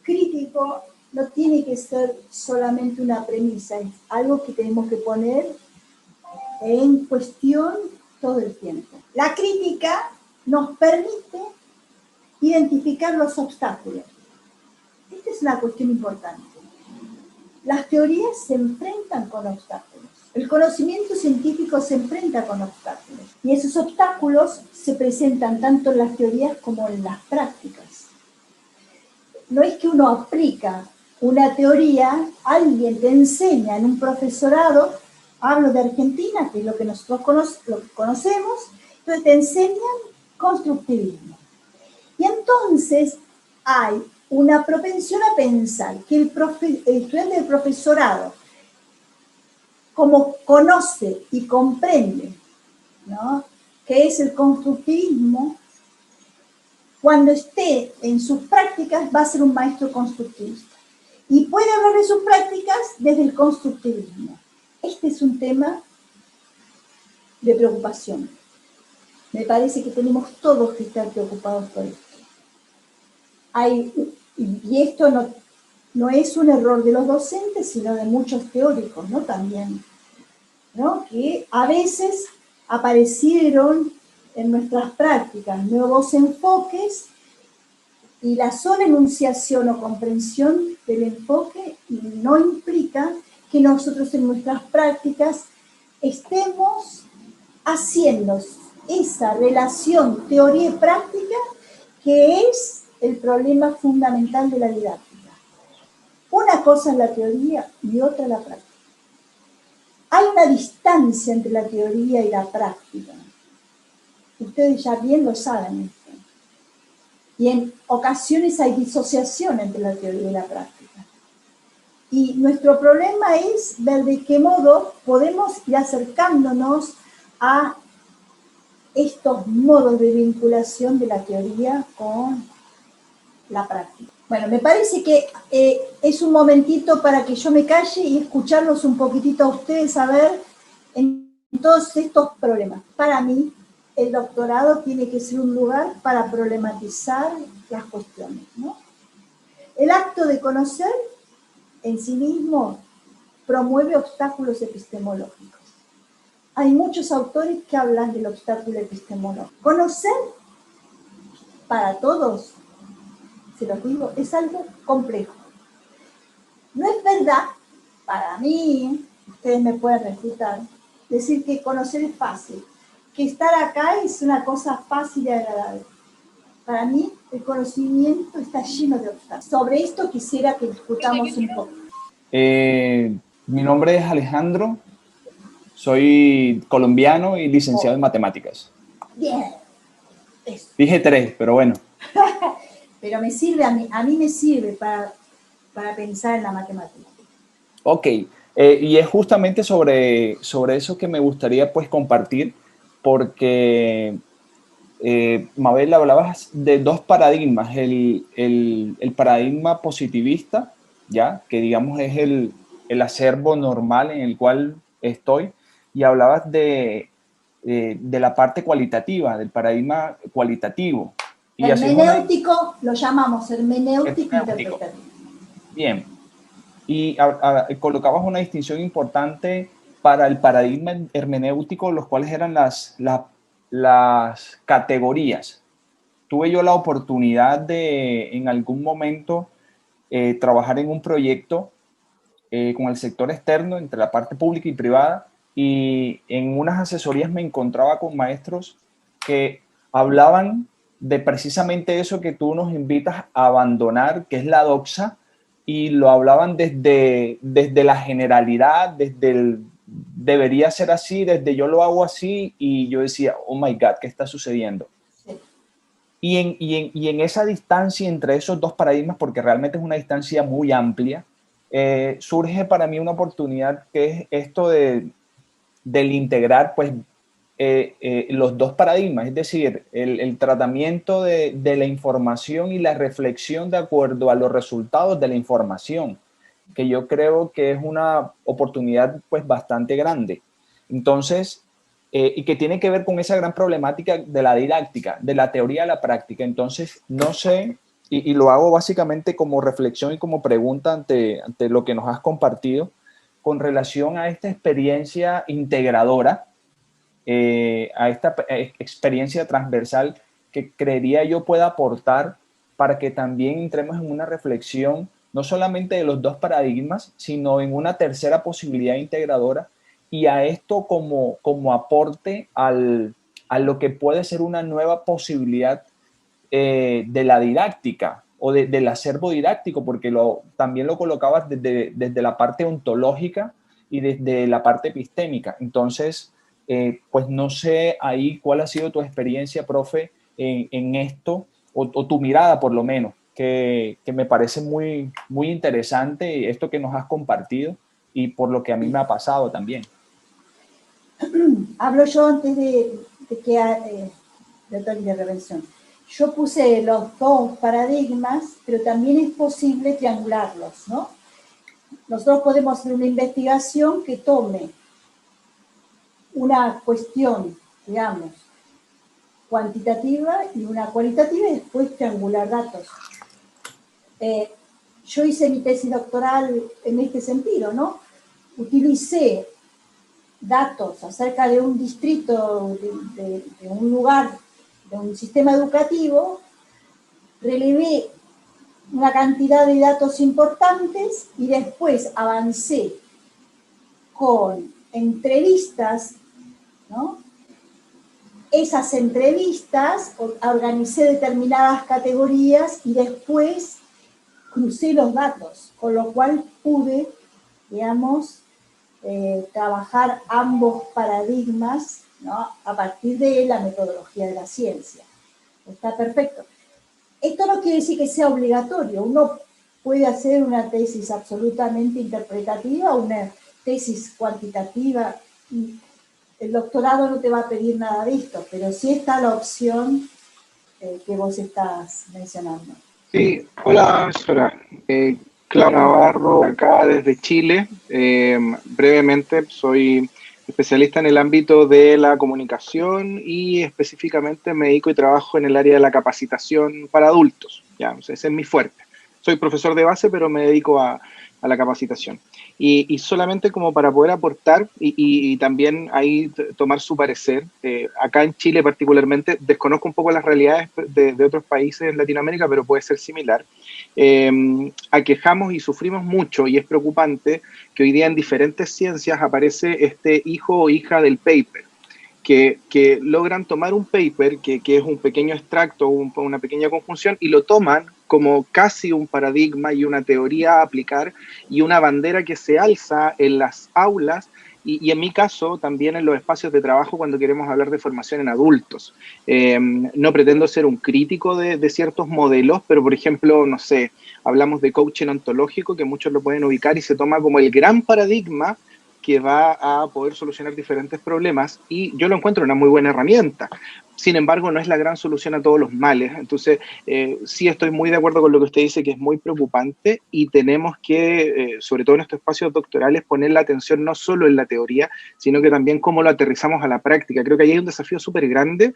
crítico no tiene que ser solamente una premisa, es algo que tenemos que poner en cuestión todo el tiempo. La crítica nos permite identificar los obstáculos. Esta es una cuestión importante. Las teorías se enfrentan con obstáculos. El conocimiento científico se enfrenta con obstáculos. Y esos obstáculos se presentan tanto en las teorías como en las prácticas. No es que uno aplica una teoría, alguien te enseña en un profesorado, hablo de Argentina, que es lo que nosotros conocemos, entonces te enseñan constructivismo. Y entonces hay una propensión a pensar que el estudiante del profesorado, como conoce y comprende, ¿no?, qué es el constructivismo, cuando esté en sus prácticas va a ser un maestro constructivista. Y puede hablar de sus prácticas desde el constructivismo. Este es un tema de preocupación. Me parece que tenemos todos que estar preocupados por esto. Y esto no es un error de los docentes, sino de muchos teóricos, ¿no? También, ¿no? Que a veces aparecieron en nuestras prácticas nuevos enfoques y la sola enunciación o comprensión del enfoque no implica que nosotros en nuestras prácticas estemos haciendo esa relación teoría y práctica que es el problema fundamental de la didáctica. Una cosa es la teoría y otra la práctica. Hay una distancia entre la teoría y la práctica. Ustedes ya bien lo saben esto. Y en ocasiones hay disociación entre la teoría y la práctica. Y nuestro problema es ver de qué modo podemos ir acercándonos a estos modos de vinculación de la teoría con la práctica. Bueno, me parece que es un momentito para que yo me calle y escucharlos un poquitito a ustedes, a ver en todos estos problemas. Para mí, el doctorado tiene que ser un lugar para problematizar las cuestiones, ¿no? El acto de conocer en sí mismo promueve obstáculos epistemológicos. Hay muchos autores que hablan del obstáculo epistemológico. Conocer, para todos, se los digo, es algo complejo. No es verdad, para mí, ustedes me pueden refutar, decir que conocer es fácil, que estar acá es una cosa fácil y agradable. Para mí, el conocimiento está lleno de obstáculos. Sobre esto quisiera que discutamos un poco. Mi nombre es Alejandro, soy colombiano y licenciado en matemáticas. Bien. Eso. Dije 3, pero bueno. Pero me sirve, a mí me sirve para pensar en la matemática. Ok, y es justamente sobre eso que me gustaría pues compartir, porque Mabel, hablabas de dos paradigmas, el paradigma positivista, ¿ya? Que digamos es el acervo normal en el cual estoy, y hablabas de la parte cualitativa, del paradigma cualitativo. Y hermenéutico, lo llamamos hermenéutico interpretativo. Bien. Y colocabas una distinción importante para el paradigma hermenéutico, los cuales eran las categorías, tuve yo la oportunidad de en algún momento trabajar en un proyecto con el sector externo, entre la parte pública y privada, y en unas asesorías me encontraba con maestros que hablaban de precisamente eso que tú nos invitas a abandonar, que es la doxa, y lo hablaban desde la generalidad, desde el debería ser así, desde yo lo hago así, y yo decía, oh my God, ¿qué está sucediendo? Sí. Y en esa distancia entre esos dos paradigmas, porque realmente es una distancia muy amplia, surge para mí una oportunidad que es esto del integrar pues, los dos paradigmas, es decir, el tratamiento de la información y la reflexión de acuerdo a los resultados de la información, que yo creo que es una oportunidad pues bastante grande. Entonces, y que tiene que ver con esa gran problemática de la didáctica, de la teoría a la práctica. Entonces, no sé, y lo hago básicamente como reflexión y como pregunta ante lo que nos has compartido, con relación a esta experiencia integradora, a esta experiencia transversal que creería yo pueda aportar para que también entremos en una reflexión no solamente de los dos paradigmas, sino en una tercera posibilidad integradora, y a esto como aporte a lo que puede ser una nueva posibilidad de la didáctica o del acervo didáctico, porque también lo colocabas desde la parte ontológica y desde la parte epistémica. Entonces, pues no sé ahí cuál ha sido tu experiencia, profe, en esto, o tu mirada por lo menos, que me parece muy, muy interesante esto que nos has compartido y por lo que a mí me ha pasado también. Hablo yo antes de que de otra intervención. Yo puse los dos paradigmas, pero también es posible triangularlos, ¿no? Nosotros podemos hacer una investigación que tome una cuestión, digamos, cuantitativa y una cualitativa, y después triangular datos. Yo hice mi tesis doctoral en este sentido, ¿no? Utilicé datos acerca de un distrito, de un lugar, de un sistema educativo, relevé una cantidad de datos importantes y después avancé con entrevistas, ¿no? Esas entrevistas organicé determinadas categorías y después crucé los datos, con lo cual pude, digamos, trabajar ambos paradigmas, ¿no? A partir de la metodología de la ciencia. Está perfecto. Esto no quiere decir que sea obligatorio. Uno puede hacer una tesis absolutamente interpretativa, una tesis cuantitativa. El doctorado no te va a pedir nada de esto, pero sí está la opción que vos estás mencionando. Sí, hola, Sora. Claudio Navarro, acá desde Chile. Brevemente, soy especialista en el ámbito de la comunicación y específicamente me dedico y trabajo en el área de la capacitación para adultos. Ya, o sea, ese es mi fuerte. Soy profesor de base, pero me dedico a la capacitación. Y solamente como para poder aportar y también ahí tomar su parecer, acá en Chile particularmente, desconozco un poco las realidades de otros países en Latinoamérica, pero puede ser similar. Aquejamos y sufrimos mucho, y es preocupante que hoy día en diferentes ciencias aparece este hijo o hija del paper, que logran tomar un paper que es un pequeño extracto, una pequeña conjunción, y lo toman como casi un paradigma y una teoría a aplicar y una bandera que se alza en las aulas y en mi caso también en los espacios de trabajo cuando queremos hablar de formación en adultos. No pretendo ser un crítico de ciertos modelos, pero por ejemplo, no sé, hablamos de coaching ontológico, que muchos lo pueden ubicar y se toma como el gran paradigma que va a poder solucionar diferentes problemas, y yo lo encuentro una muy buena herramienta. Sin embargo, no es la gran solución a todos los males. Entonces, sí estoy muy de acuerdo con lo que usted dice, que es muy preocupante, y tenemos que, sobre todo en estos espacios doctorales, poner la atención no solo en la teoría, sino que también cómo lo aterrizamos a la práctica. Creo que ahí hay un desafío súper grande.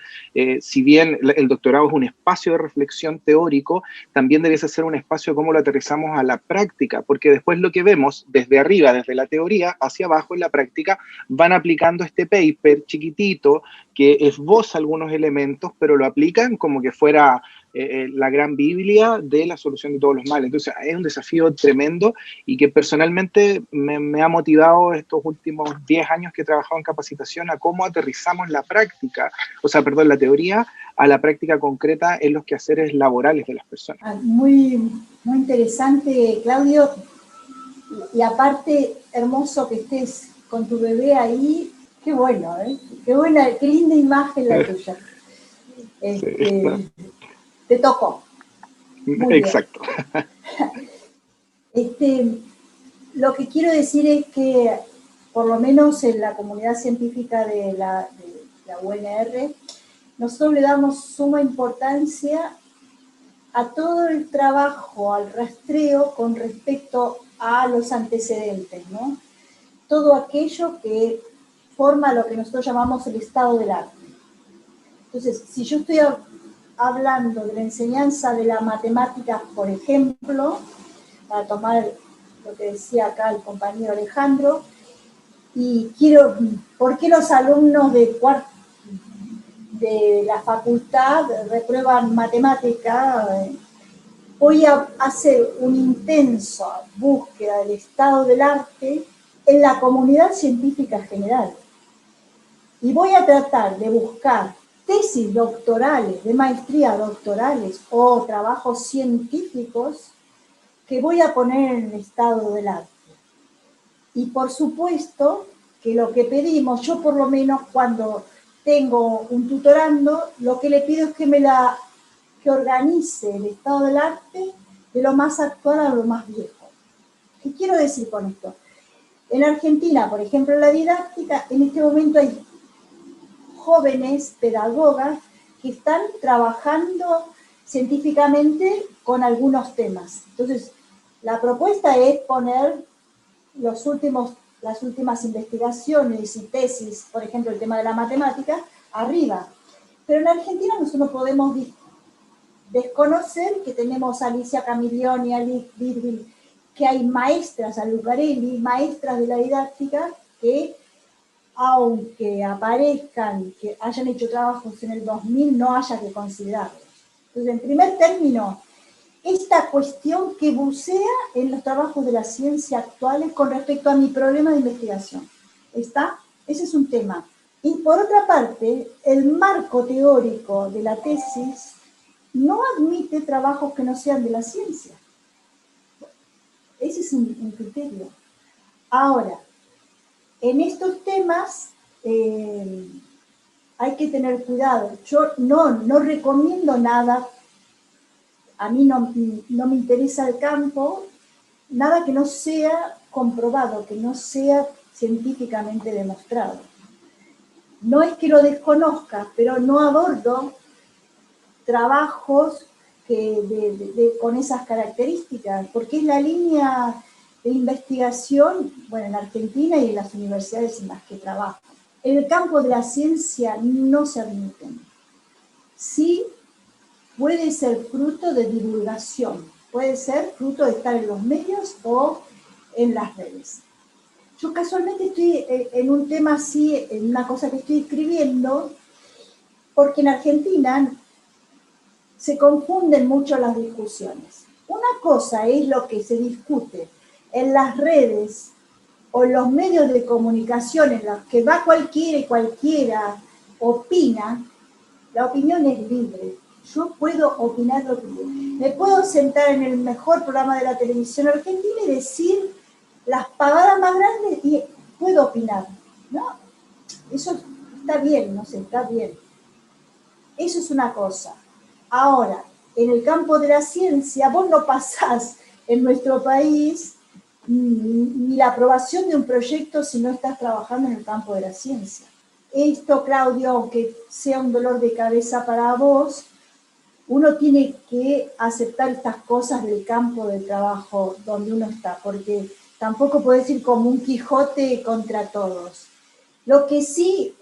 Si bien el doctorado es un espacio de reflexión teórico, también debiese ser un espacio de cómo lo aterrizamos a la práctica, porque después lo que vemos desde arriba, desde la teoría hacia abajo en la práctica, van aplicando este paper chiquitito que esboza algunos algunos elementos, pero lo aplican como que fuera la gran Biblia de la solución de todos los males. Entonces es un desafío tremendo y que personalmente me ha motivado estos últimos 10 años que he trabajado en capacitación a cómo aterrizamos la práctica, la teoría a la práctica concreta en los quehaceres laborales de las personas. Muy, muy interesante, Claudio, y aparte hermoso que estés con tu bebé ahí. Qué bueno, ¿eh? Qué buena, qué linda imagen la tuya. Te tocó. Muy Exacto. Lo que quiero decir es que, por lo menos en la comunidad científica de la UNR, nosotros le damos suma importancia a todo el trabajo, al rastreo con respecto a los antecedentes, ¿no? Todo aquello que forma lo que nosotros llamamos el estado del arte. Entonces, si yo estoy hablando de la enseñanza de la matemática, por ejemplo, para tomar lo que decía acá el compañero Alejandro, y ¿por qué los alumnos de la facultad reprueban matemática? Voy a hacer una intensa búsqueda del estado del arte en la comunidad científica general. Y voy a tratar de buscar tesis doctorales, de maestría doctorales o trabajos científicos que voy a poner en el estado del arte. Y por supuesto que lo que pedimos, yo por lo menos cuando tengo un tutorando, lo que le pido es que organice el estado del arte de lo más actual a lo más viejo. ¿Qué quiero decir con esto? En Argentina, por ejemplo, en la didáctica, en este momento hay jóvenes pedagogas que están trabajando científicamente con algunos temas. Entonces, la propuesta es poner las últimas investigaciones y tesis, por ejemplo, el tema de la matemática, arriba. Pero en Argentina nosotros no podemos desconocer que tenemos a Alicia Camiglioni, a Liz Virgil, que hay maestras, a Lucarelli, maestras de la didáctica, que aunque aparezcan, que hayan hecho trabajos en el 2000, no haya que considerarlos. Entonces, en primer término, esta cuestión que bucea en los trabajos de la ciencia actuales con respecto a mi problema de investigación. ¿Está? Ese es un tema. Y por otra parte, el marco teórico de la tesis no admite trabajos que no sean de la ciencia. Ese es un criterio. Ahora, en estos temas hay que tener cuidado. Yo no recomiendo nada, a mí no me interesa el campo, nada que no sea comprobado, que no sea científicamente demostrado. No es que lo desconozca, pero no abordo trabajos con esas características, porque es la línea de investigación, bueno, en Argentina y en las universidades en las que trabajo. En el campo de la ciencia no se admiten. Sí puede ser fruto de divulgación, puede ser fruto de estar en los medios o en las redes. Yo casualmente estoy en un tema así, en una cosa que estoy escribiendo, porque en Argentina se confunden mucho las discusiones. Una cosa es lo que se discute en las redes o en los medios de comunicación en los que va cualquiera y cualquiera opina. La opinión es libre. Yo puedo opinar lo que quiera. Me puedo sentar en el mejor programa de la televisión argentina y decir las pavadas más grandes y puedo opinar, ¿no? Eso está bien, no sé, está bien. Eso es una cosa. Ahora, en el campo de la ciencia, vos no pasás en nuestro país ni la aprobación de un proyecto si no estás trabajando en el campo de la ciencia. Esto, Claudio, aunque sea un dolor de cabeza para vos, uno tiene que aceptar estas cosas del campo de trabajo donde uno está, porque tampoco puedes ir como un Quijote contra todos. Lo que sí,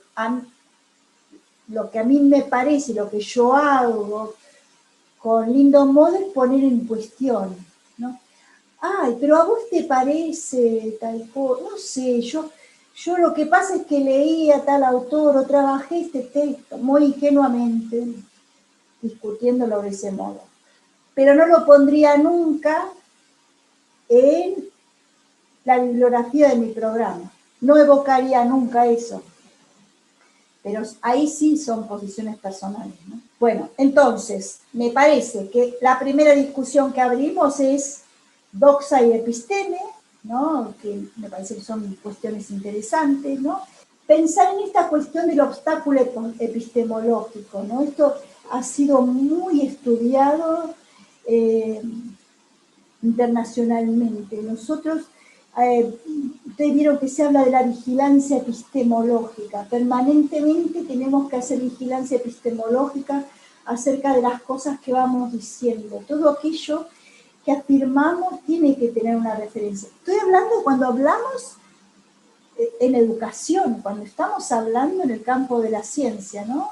lo que a mí me parece, lo que yo hago con lindo modo es poner en cuestión, ¿no? Ay, pero a vos te parece tal cosa, no sé, yo yo lo que pasa es que leí a tal autor o trabajé este texto muy ingenuamente, discutiéndolo de ese modo. Pero no lo pondría nunca en la bibliografía de mi programa. No evocaría nunca eso. Pero ahí sí son posiciones personales, ¿no? Bueno, entonces, me parece que la primera discusión que abrimos es doxa y episteme, ¿no? Que me parece que son cuestiones interesantes, ¿no? Pensar en esta cuestión del obstáculo epistemológico, ¿no? Esto ha sido muy estudiado internacionalmente. Nosotros, ustedes vieron que se habla de la vigilancia epistemológica. Permanentemente tenemos que hacer vigilancia epistemológica acerca de las cosas que vamos diciendo. Todo aquello que afirmamos tiene que tener una referencia. Estoy hablando cuando hablamos en educación, cuando estamos hablando en el campo de la ciencia, ¿no?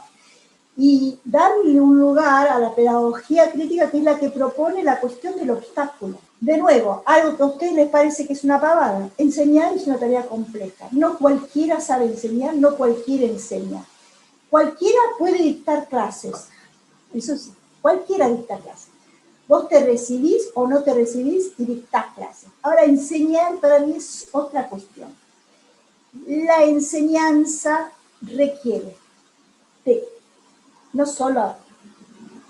Y darle un lugar a la pedagogía crítica, que es la que propone la cuestión del obstáculo. De nuevo, algo que a ustedes les parece que es una pavada. Enseñar es una tarea compleja. No cualquiera sabe enseñar, no cualquiera enseña. Cualquiera puede dictar clases. Eso sí, cualquiera dicta clases. Vos te recibís o no te recibís y dictás clases. Ahora, enseñar para mí es otra cuestión. La enseñanza requiere no solo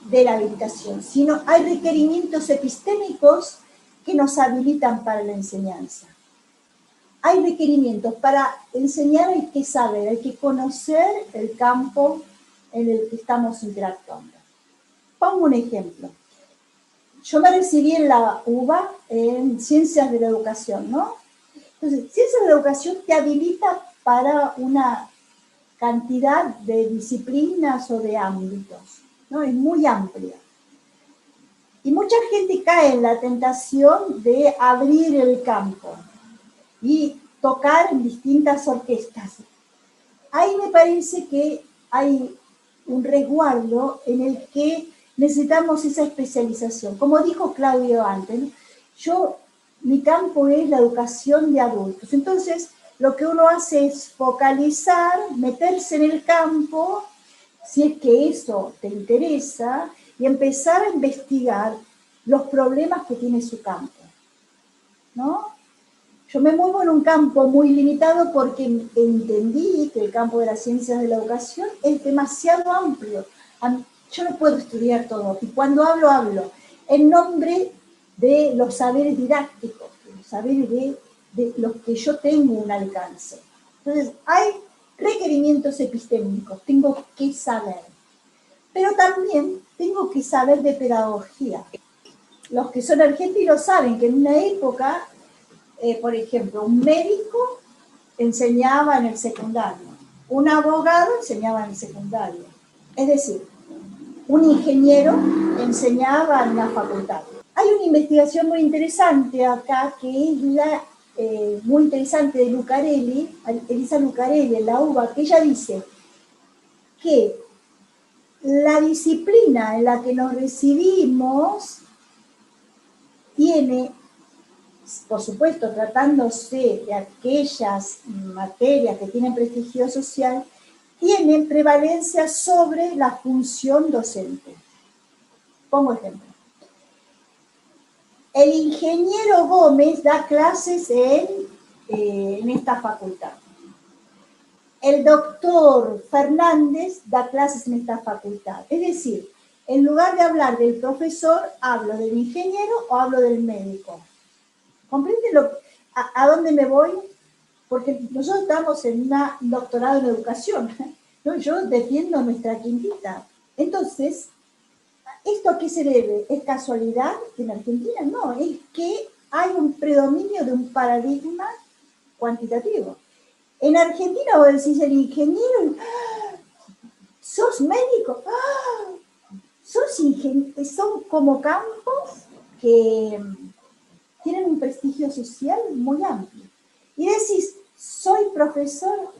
de la habilitación, sino hay requerimientos epistémicos que nos habilitan para la enseñanza. Hay requerimientos. Para enseñar hay que saber, hay que conocer el campo en el que estamos interactuando. Pongo un ejemplo. Yo me recibí en la UBA en Ciencias de la Educación, ¿no? Entonces, Ciencias de la Educación te habilita para una cantidad de disciplinas o de ámbitos, ¿no? Es muy amplia. Y mucha gente cae en la tentación de abrir el campo y tocar en distintas orquestas. Ahí me parece que hay un resguardo en el que necesitamos esa especialización. Como dijo Claudio antes, ¿no? Mi campo es la educación de adultos. Entonces, lo que uno hace es focalizar, meterse en el campo, si es que eso te interesa, y empezar a investigar los problemas que tiene su campo, ¿no? Yo me muevo en un campo muy limitado porque entendí que el campo de las ciencias de la educación es demasiado amplio. Yo no puedo estudiar todo, y cuando hablo en nombre de los saberes didácticos, de los saberes de los que yo tengo un alcance. Entonces, hay requerimientos epistémicos, tengo que saber. Pero también tengo que saber de pedagogía. Los que son argentinos saben que en una época, por ejemplo, un médico enseñaba en el secundario, un abogado enseñaba en el secundario. Es decir, un ingeniero enseñaba en la facultad. Hay una investigación muy interesante acá, que es muy interesante de Lucarelli, Elisa Lucarelli, en la UBA, que ella dice que la disciplina en la que nos recibimos tiene, por supuesto, tratándose de aquellas materias que tienen prestigio social, tienen prevalencia sobre la función docente. Pongo ejemplo. El ingeniero Gómez da clases en esta facultad. El doctor Fernández da clases en esta facultad. Es decir, en lugar de hablar del profesor, hablo del ingeniero o hablo del médico. ¿Comprenden a dónde me voy? Porque nosotros estamos en un doctorado en educación, ¿no? Yo defiendo nuestra quintita. Entonces, ¿esto a qué se debe? ¿Es casualidad en Argentina? No, es que hay un predominio de un paradigma cuantitativo. En Argentina vos decís el ingeniero, ¡ah! ¿Sos médico? ¡Ah! ¿Sos ingeniero? Son como campos que tienen un prestigio social muy amplio. Y decís, soy profesor,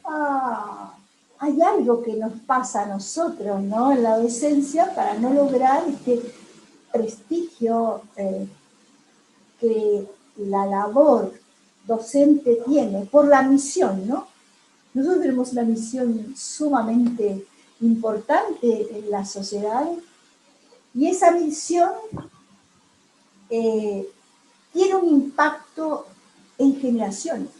hay algo que nos pasa a nosotros, ¿no? En la docencia para no lograr este prestigio que la labor docente tiene por la misión, ¿no? Nosotros tenemos una misión sumamente importante en la sociedad y esa misión tiene un impacto en generaciones.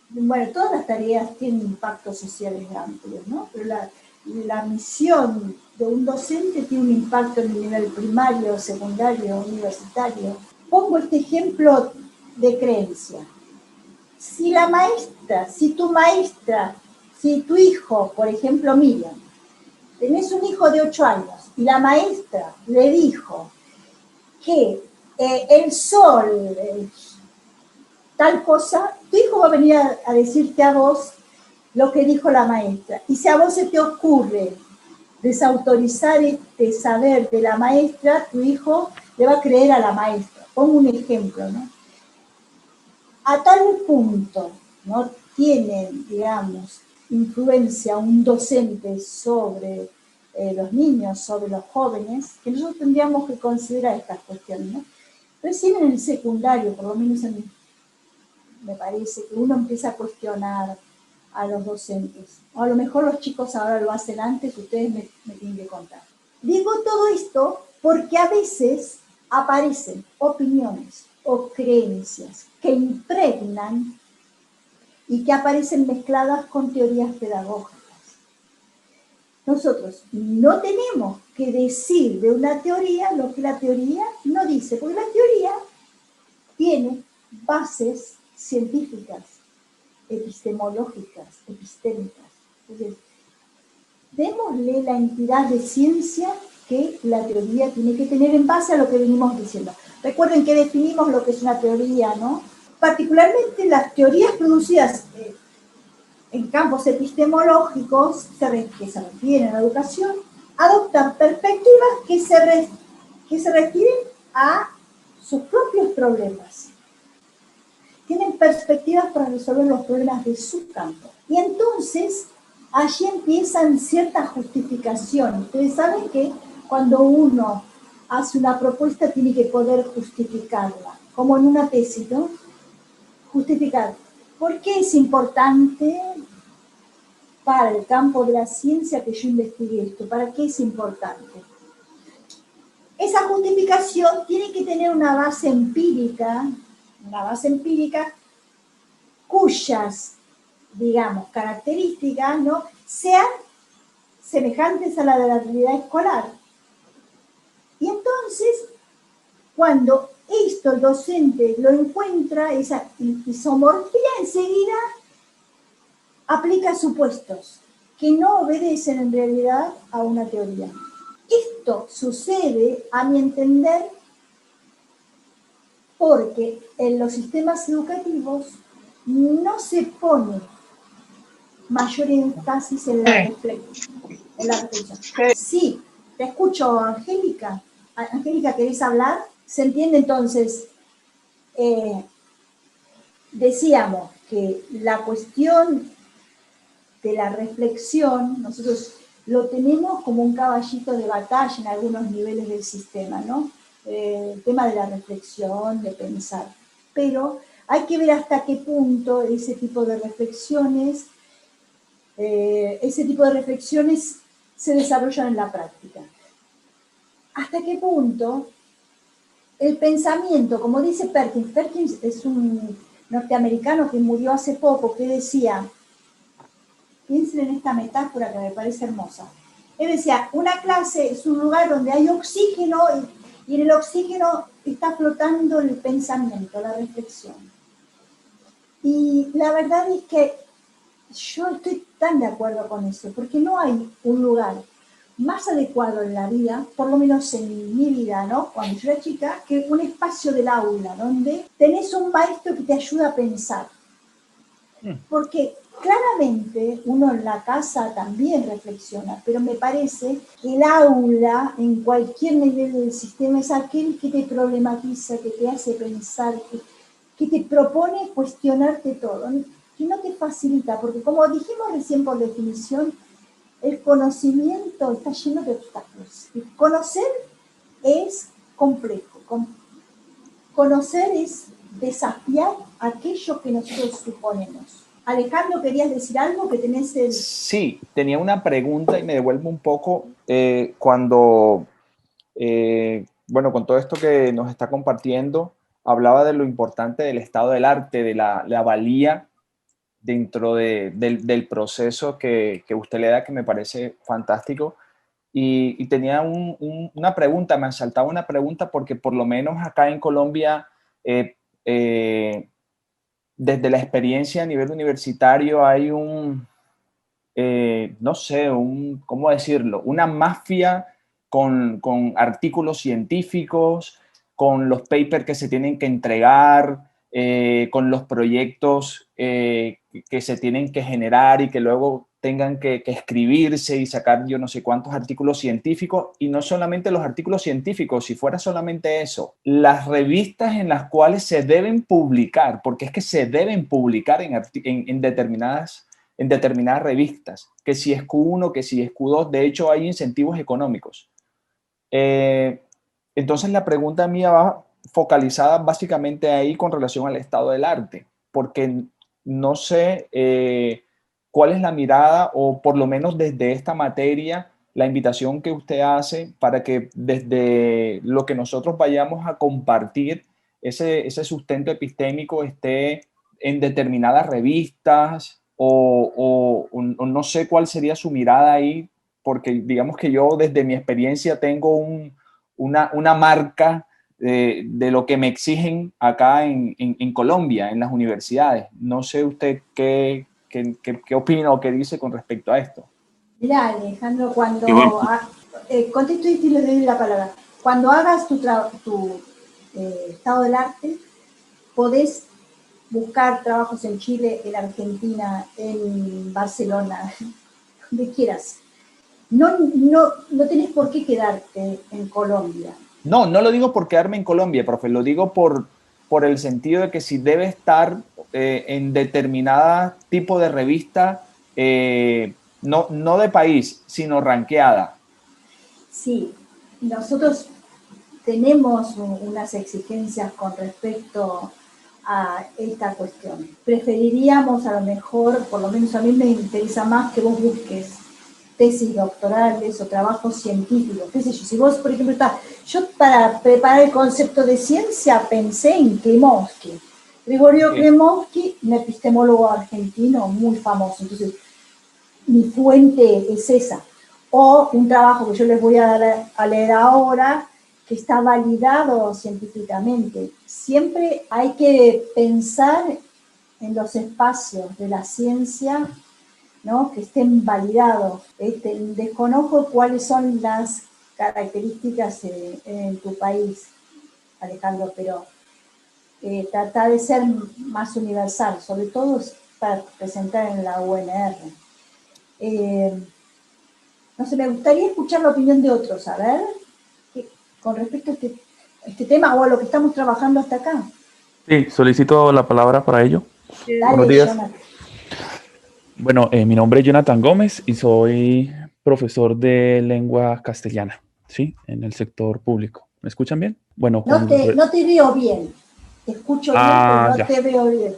Bueno, todas las tareas tienen impactos sociales amplios, ¿no? Pero la misión de un docente tiene un impacto en el nivel primario, secundario, universitario. Pongo este ejemplo de creencia. Si la maestra, si tu hijo, por ejemplo Miriam, tenés un hijo de 8 años y la maestra le dijo que el sol, tal cosa, tu hijo va a venir a decirte a vos lo que dijo la maestra. Y si a vos se te ocurre desautorizar este saber de la maestra, tu hijo le va a creer a la maestra. Pongo un ejemplo, ¿no? A tal punto, ¿no? Tienen, digamos, influencia un docente sobre los niños, sobre los jóvenes, que nosotros tendríamos que considerar estas cuestiones, ¿no? Recién en el secundario, por lo menos me parece que uno empieza a cuestionar a los docentes. O a lo mejor los chicos ahora lo hacen antes, ustedes me tienen que contar. Digo todo esto porque a veces aparecen opiniones o creencias que impregnan y que aparecen mezcladas con teorías pedagógicas. Nosotros no tenemos que decir de una teoría lo que la teoría no dice, porque la teoría tiene bases científicas, epistemológicas, epistémicas. Entonces, démosle la entidad de ciencia que la teoría tiene que tener en base a lo que venimos diciendo. Recuerden que definimos lo que es una teoría, ¿no? Particularmente las teorías producidas en campos epistemológicos que se refieren a la educación, adoptan perspectivas que se refieren a sus propios problemas. Tienen perspectivas para resolver los problemas de su campo. Y entonces, allí empiezan ciertas justificaciones. Ustedes saben que cuando uno hace una propuesta tiene que poder justificarla, como en una tesis, ¿no? Justificar. ¿Por qué es importante para el campo de la ciencia que yo investigue esto? ¿Para qué es importante? Esa justificación tiene que tener una base empírica cuyas, digamos, características, ¿no?, sean semejantes a la de la realidad escolar. Y entonces, cuando esto el docente lo encuentra, esa isomorfía, enseguida aplica supuestos que no obedecen en realidad a una teoría. Esto sucede, a mi entender, porque en los sistemas educativos no se pone mayor énfasis en la reflexión. Sí, te escucho, Angélica. Angélica, ¿querés hablar? ¿Se entiende entonces? Decíamos que la cuestión de la reflexión, nosotros lo tenemos como un caballito de batalla en algunos niveles del sistema, ¿no? El tema de la reflexión, de pensar. Pero hay que ver hasta qué punto ese tipo de reflexiones se desarrollan en la práctica. Hasta qué punto el pensamiento, como dice Perkins es un norteamericano que murió hace poco, que decía, piensen en esta metáfora que me parece hermosa. Él decía, una clase es un lugar donde hay oxígeno y en el oxígeno está flotando el pensamiento, la reflexión. Y la verdad es que yo estoy tan de acuerdo con eso, porque no hay un lugar más adecuado en la vida, por lo menos en mi vida, ¿no?, cuando yo era chica, que un espacio del aula, donde tenés un maestro que te ayuda a pensar. Porque claramente uno en la casa también reflexiona, pero me parece que el aula, en cualquier nivel del sistema, es aquel que te problematiza, que te hace pensar, que te propone cuestionarte todo, que no te facilita, porque como dijimos recién por definición, el conocimiento está lleno de obstáculos. Conocer es complejo. Conocer es desafiar aquello que nosotros suponemos. Alejandro, ¿querías decir algo? Que tenés el... Sí, tenía una pregunta y me devuelvo un poco cuando, bueno, con todo esto que nos está compartiendo, hablaba de lo importante del estado del arte, de la valía dentro del proceso que usted le da, que me parece fantástico. Y tenía una pregunta, me asaltaba una pregunta porque por lo menos acá en Colombia, desde la experiencia a nivel universitario hay no sé, ¿cómo decirlo? Una mafia con artículos científicos, con los papers que se tienen que entregar, con los proyectos que se tienen que generar y que luego tengan que escribirse y sacar yo no sé cuántos artículos científicos, y no solamente los artículos científicos, si fuera solamente eso, las revistas en las cuales se deben publicar, porque es que se deben publicar en determinadas revistas, que si es Q1, que si es Q2, de hecho hay incentivos económicos. Entonces la pregunta mía va focalizada básicamente ahí con relación al estado del arte, porque no sé cuál es la mirada, o por lo menos desde esta materia, la invitación que usted hace para que desde lo que nosotros vayamos a compartir, ese sustento epistémico esté en determinadas revistas, o no sé cuál sería su mirada ahí, porque digamos que yo desde mi experiencia tengo una marca de lo que me exigen acá en Colombia, en las universidades. No sé usted qué opina o qué dice con respecto a esto. Mirá, Alejandro, cuando... contesto y le doy la palabra. Cuando hagas tu estado del arte, podés buscar trabajos en Chile, en Argentina, en Barcelona, donde quieras. No tenés por qué quedarte en Colombia. No lo digo por quedarme en Colombia, profe, lo digo por el sentido de que si debe estar en determinada tipo de revista, no de país, sino rankeada. Sí, nosotros tenemos unas exigencias con respecto a esta cuestión. Preferiríamos a lo mejor, por lo menos a mí me interesa más que vos busques tesis doctorales o trabajos científicos, qué sé yo. Si vos, por ejemplo, yo para preparar el concepto de ciencia pensé en Klimovsky. Grigorio Klimovsky, un epistemólogo argentino muy famoso. Entonces, mi fuente es esa. O un trabajo que yo les voy a dar a leer ahora, que está validado científicamente. Siempre hay que pensar en los espacios de la ciencia, ¿no?, que estén validados. Desconozco cuáles son las características en tu país, Alejandro, pero trata de ser más universal, sobre todo para presentar en la UNR. No sé, me gustaría escuchar la opinión de otros, a ver, con respecto a este tema o a lo que estamos trabajando hasta acá. Sí, solicito la palabra para ello. Dale, buenos días. Jonathan. Bueno, mi nombre es Jonathan Gómez y soy profesor de lengua castellana, ¿sí? En el sector público. ¿Me escuchan bien? Bueno, no te veo bien. Te escucho bien, pero no te veo bien.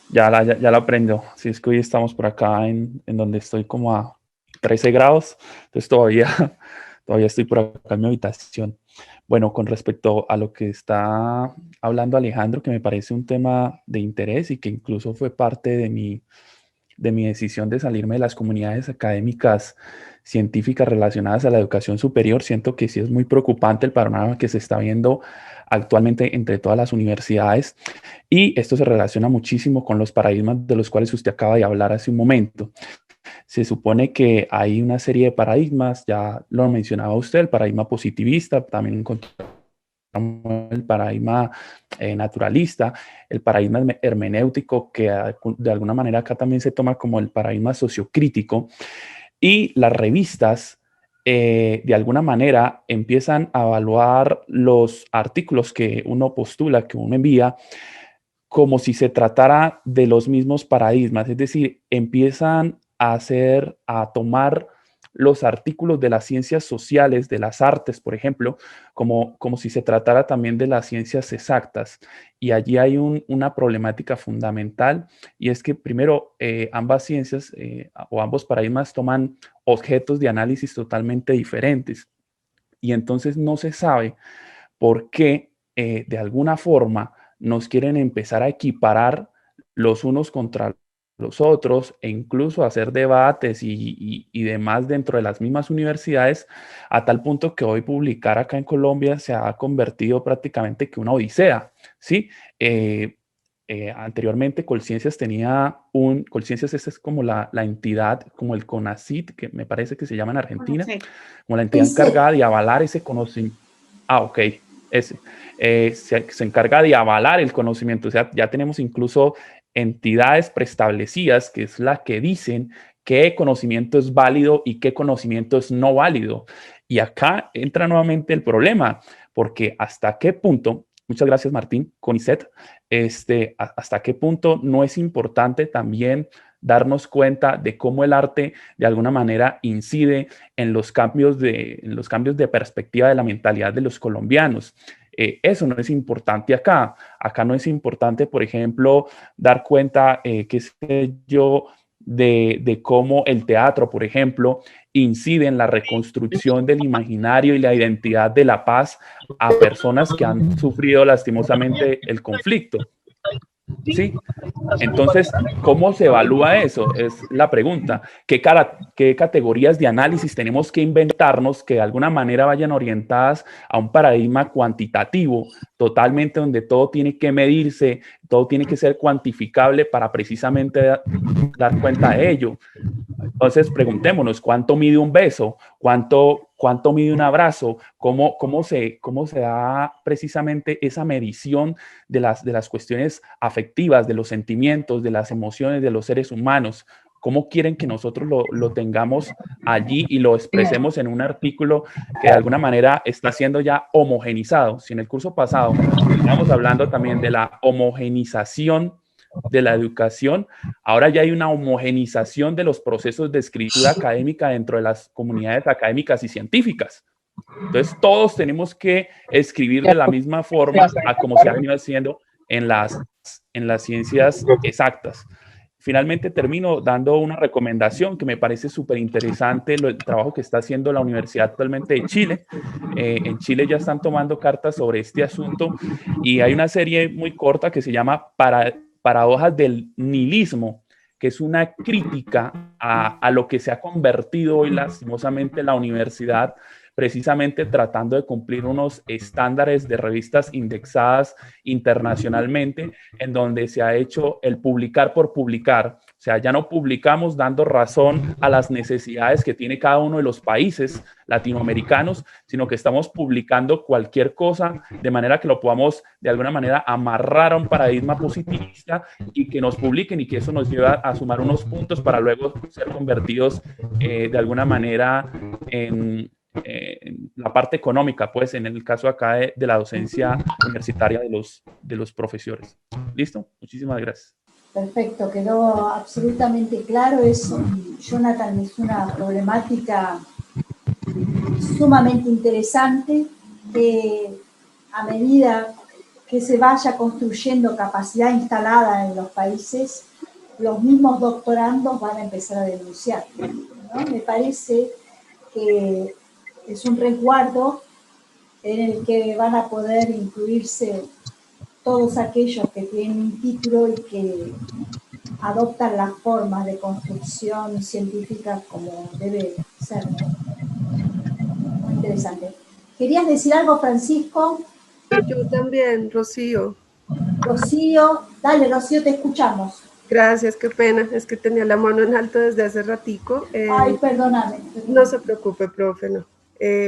Ya la aprendo. Sí, es que hoy estamos por acá en donde estoy como a 13 grados, entonces todavía estoy por acá en mi habitación. Bueno, con respecto a lo que está hablando Alejandro, que me parece un tema de interés y que incluso fue parte de mi decisión de salirme de las comunidades académicas científicas relacionadas a la educación superior, siento que sí es muy preocupante el panorama que se está viendo actualmente entre todas las universidades, y esto se relaciona muchísimo con los paradigmas de los cuales usted acaba de hablar hace un momento. Se supone que hay una serie de paradigmas, ya lo mencionaba usted, el paradigma positivista, también encontramos el paradigma naturalista, el paradigma hermenéutico, que de alguna manera acá también se toma como el paradigma sociocrítico, y las revistas de alguna manera empiezan a evaluar los artículos que uno postula, que uno envía, como si se tratara de los mismos paradigmas, es decir, empiezan a tomar los artículos de las ciencias sociales, de las artes, por ejemplo, como si se tratara también de las ciencias exactas. Y allí hay una problemática fundamental, y es que primero ambas ciencias o ambos paradigmas toman objetos de análisis totalmente diferentes. Y entonces no se sabe por qué de alguna forma nos quieren empezar a equiparar los unos contra los otros e incluso hacer debates y demás dentro de las mismas universidades, a tal punto que hoy publicar acá en Colombia se ha convertido prácticamente que una odisea, ¿sí? Anteriormente Colciencias Colciencias es como la entidad, como el CONACYT, que me parece que se llama en Argentina, Sí. como la entidad encargada de avalar ese conocimiento. Ok, ese. Se encarga de avalar el conocimiento. O sea, ya tenemos incluso entidades preestablecidas, que es la que dicen qué conocimiento es válido y qué conocimiento es no válido. Y acá entra nuevamente el problema, porque hasta qué punto, muchas gracias Martín, CONICET, hasta qué punto no es importante también darnos cuenta de cómo el arte de alguna manera incide en los cambios de perspectiva de la mentalidad de los colombianos. Eso no es importante acá. Acá no es importante, por ejemplo, dar cuenta, qué sé yo, de cómo el teatro, por ejemplo, incide en la reconstrucción del imaginario y la identidad de la paz a personas que han sufrido lastimosamente el conflicto. ¿Sí? Entonces, ¿cómo se evalúa eso? Es la pregunta. ¿Qué categorías de análisis tenemos que inventarnos que de alguna manera vayan orientadas a un paradigma cuantitativo, totalmente donde todo tiene que medirse, todo tiene que ser cuantificable para precisamente dar cuenta de ello? Entonces, preguntémonos, ¿cuánto mide un beso? ¿Cuánto mide un abrazo? ¿Cómo se da precisamente esa medición de las cuestiones afectivas, de los sentimientos, de las emociones de los seres humanos? ¿Cómo quieren que nosotros lo tengamos allí y lo expresemos en un artículo que de alguna manera está siendo ya homogenizado? Si en el curso pasado estamos hablando también de la homogenización de la educación, ahora ya hay una homogenización de los procesos de escritura académica dentro de las comunidades académicas y científicas. Entonces, todos tenemos que escribir de la misma forma a como se ha venido haciendo en las ciencias exactas. Finalmente termino dando una recomendación que me parece súper interesante, el trabajo que está haciendo la Universidad actualmente de Chile. En Chile ya están tomando cartas sobre este asunto y hay una serie muy corta que se llama Paradojas del nihilismo, que es una crítica a lo que se ha convertido hoy lastimosamente la universidad, precisamente tratando de cumplir unos estándares de revistas indexadas internacionalmente, en donde se ha hecho el publicar por publicar. O sea, ya no publicamos dando razón a las necesidades que tiene cada uno de los países latinoamericanos, sino que estamos publicando cualquier cosa de manera que lo podamos de alguna manera amarrar a un paradigma positivista y que nos publiquen y que eso nos lleva a sumar unos puntos para luego ser convertidos de alguna manera en la parte económica, pues en el caso acá de la docencia universitaria de los profesores. ¿Listo? Muchísimas gracias. Perfecto, quedó absolutamente claro eso. Jonathan, es una problemática sumamente interesante que a medida que se vaya construyendo capacidad instalada en los países, los mismos doctorandos van a empezar a denunciar, ¿no? Me parece que es un resguardo en el que van a poder incluirse todos aquellos que tienen un título y que adoptan las formas de construcción científica como debe ser, ¿no? Muy interesante. ¿Querías decir algo, Francisco? Yo también, Rocío. Rocío, dale, Rocío, te escuchamos. Gracias, qué pena, es que tenía la mano en alto desde hace ratico. Ay, perdóname. No se preocupe, profe, no.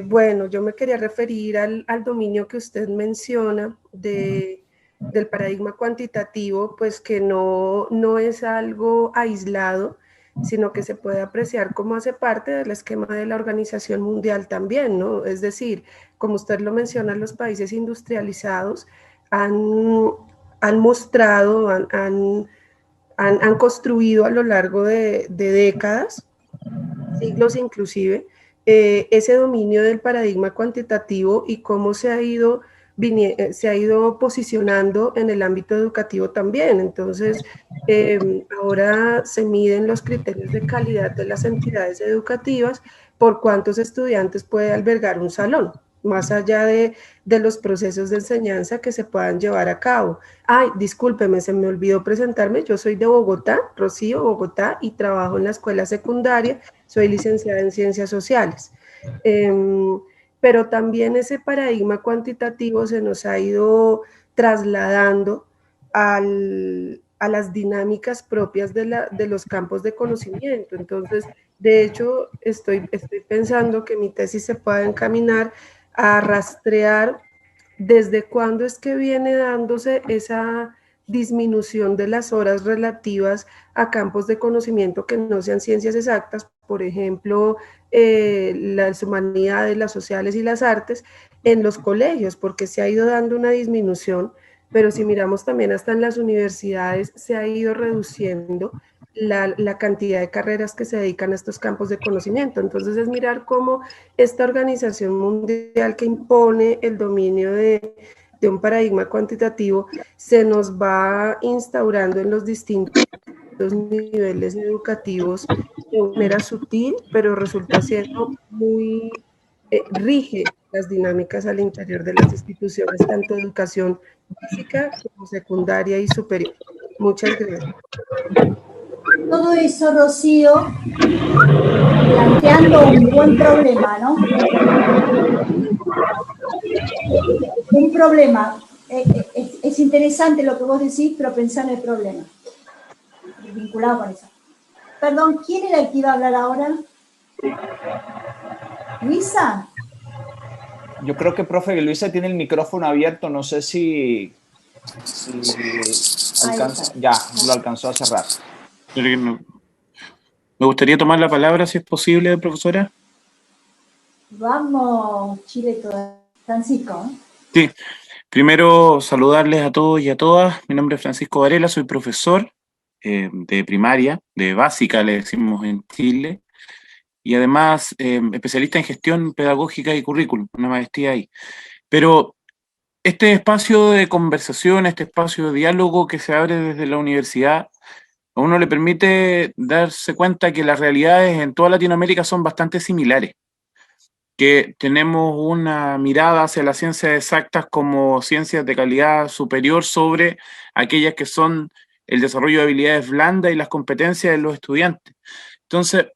Bueno, yo me quería referir al dominio que usted menciona del paradigma cuantitativo, pues que no es algo aislado, sino que se puede apreciar como hace parte del esquema de la Organización Mundial también, ¿no? Es decir, como usted lo menciona, los países industrializados han mostrado, han construido a lo largo de décadas siglos inclusive, ese dominio del paradigma cuantitativo y cómo se ha ido posicionando en el ámbito educativo también. Entonces, ahora se miden los criterios de calidad de las entidades educativas por cuántos estudiantes puede albergar un salón, más allá de los procesos de enseñanza que se puedan llevar a cabo. Ay, discúlpeme, se me olvidó presentarme. Yo soy de Bogotá, Rocío, Bogotá, y trabajo en la escuela secundaria. Soy licenciada en Ciencias Sociales. Pero también ese paradigma cuantitativo se nos ha ido trasladando a las dinámicas propias de los campos de conocimiento. Entonces, de hecho, estoy pensando que mi tesis se pueda encaminar a rastrear desde cuándo es que viene dándose esa disminución de las horas relativas a campos de conocimiento que no sean ciencias exactas, por ejemplo, las humanidades, las sociales y las artes, en los colegios, porque se ha ido dando una disminución, pero si miramos también hasta en las universidades, se ha ido reduciendo la cantidad de carreras que se dedican a estos campos de conocimiento. Entonces es mirar cómo esta organización mundial que impone el dominio de un paradigma cuantitativo se nos va instaurando en los distintos niveles educativos de manera sutil, pero resulta siendo muy rige las dinámicas al interior de las instituciones, tanto de educación básica como secundaria y superior. Muchas gracias. Todo eso, Rocío, planteando un buen problema, ¿no? Un problema. Es interesante lo que vos decís, pero pensá en el problema. Vinculado con eso. Perdón, ¿quién era el que iba a hablar ahora? ¿Luisa? Yo creo que, profe, que Luisa tiene el micrófono abierto, no sé si alcanza. Ya, lo alcanzó a cerrar. Me gustaría tomar la palabra, si es posible, profesora. Vamos, Chile, toda. Francisco. Sí, primero saludarles a todos y a todas. Mi nombre es Francisco Varela, soy profesor de primaria, de básica, le decimos en Chile, y además especialista en gestión pedagógica y currículum, una maestría ahí. Pero este espacio de conversación, este espacio de diálogo que se abre desde la universidad, a uno le permite darse cuenta que las realidades en toda Latinoamérica son bastante similares, que tenemos una mirada hacia las ciencias exactas como ciencias de calidad superior sobre aquellas que son el desarrollo de habilidades blandas y las competencias de los estudiantes. Entonces,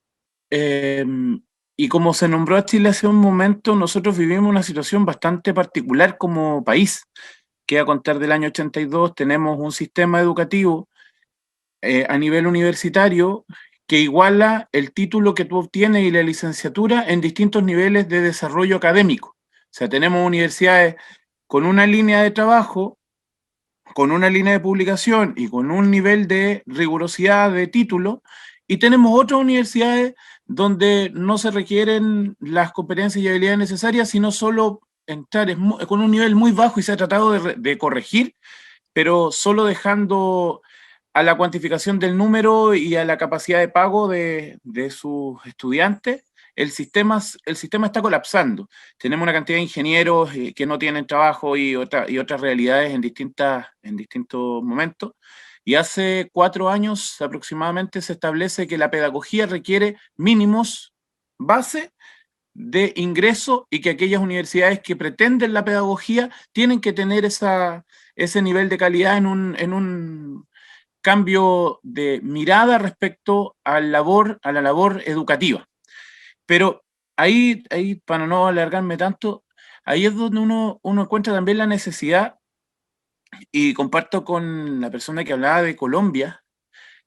y como se nombró a Chile hace un momento, nosotros vivimos una situación bastante particular como país, que a contar del año 82 tenemos un sistema educativo a nivel universitario que iguala el título que tú obtienes y la licenciatura en distintos niveles de desarrollo académico. O sea, tenemos universidades con una línea de trabajo, con una línea de publicación y con un nivel de rigurosidad de título, y tenemos otras universidades donde no se requieren las competencias y habilidades necesarias, sino solo entrar con un nivel muy bajo y se ha tratado de corregir, pero solo dejando a la cuantificación del número y a la capacidad de pago de sus estudiantes. El sistema está colapsando. Tenemos una cantidad de ingenieros que no tienen trabajo y otras realidades en distintos momentos. Y hace 4 años aproximadamente se establece que la pedagogía requiere mínimos base de ingreso y que aquellas universidades que pretenden la pedagogía tienen que tener ese nivel de calidad en un cambio de mirada respecto a la labor educativa. Pero ahí, para no alargarme tanto, ahí es donde uno encuentra también la necesidad, y comparto con la persona que hablaba de Colombia,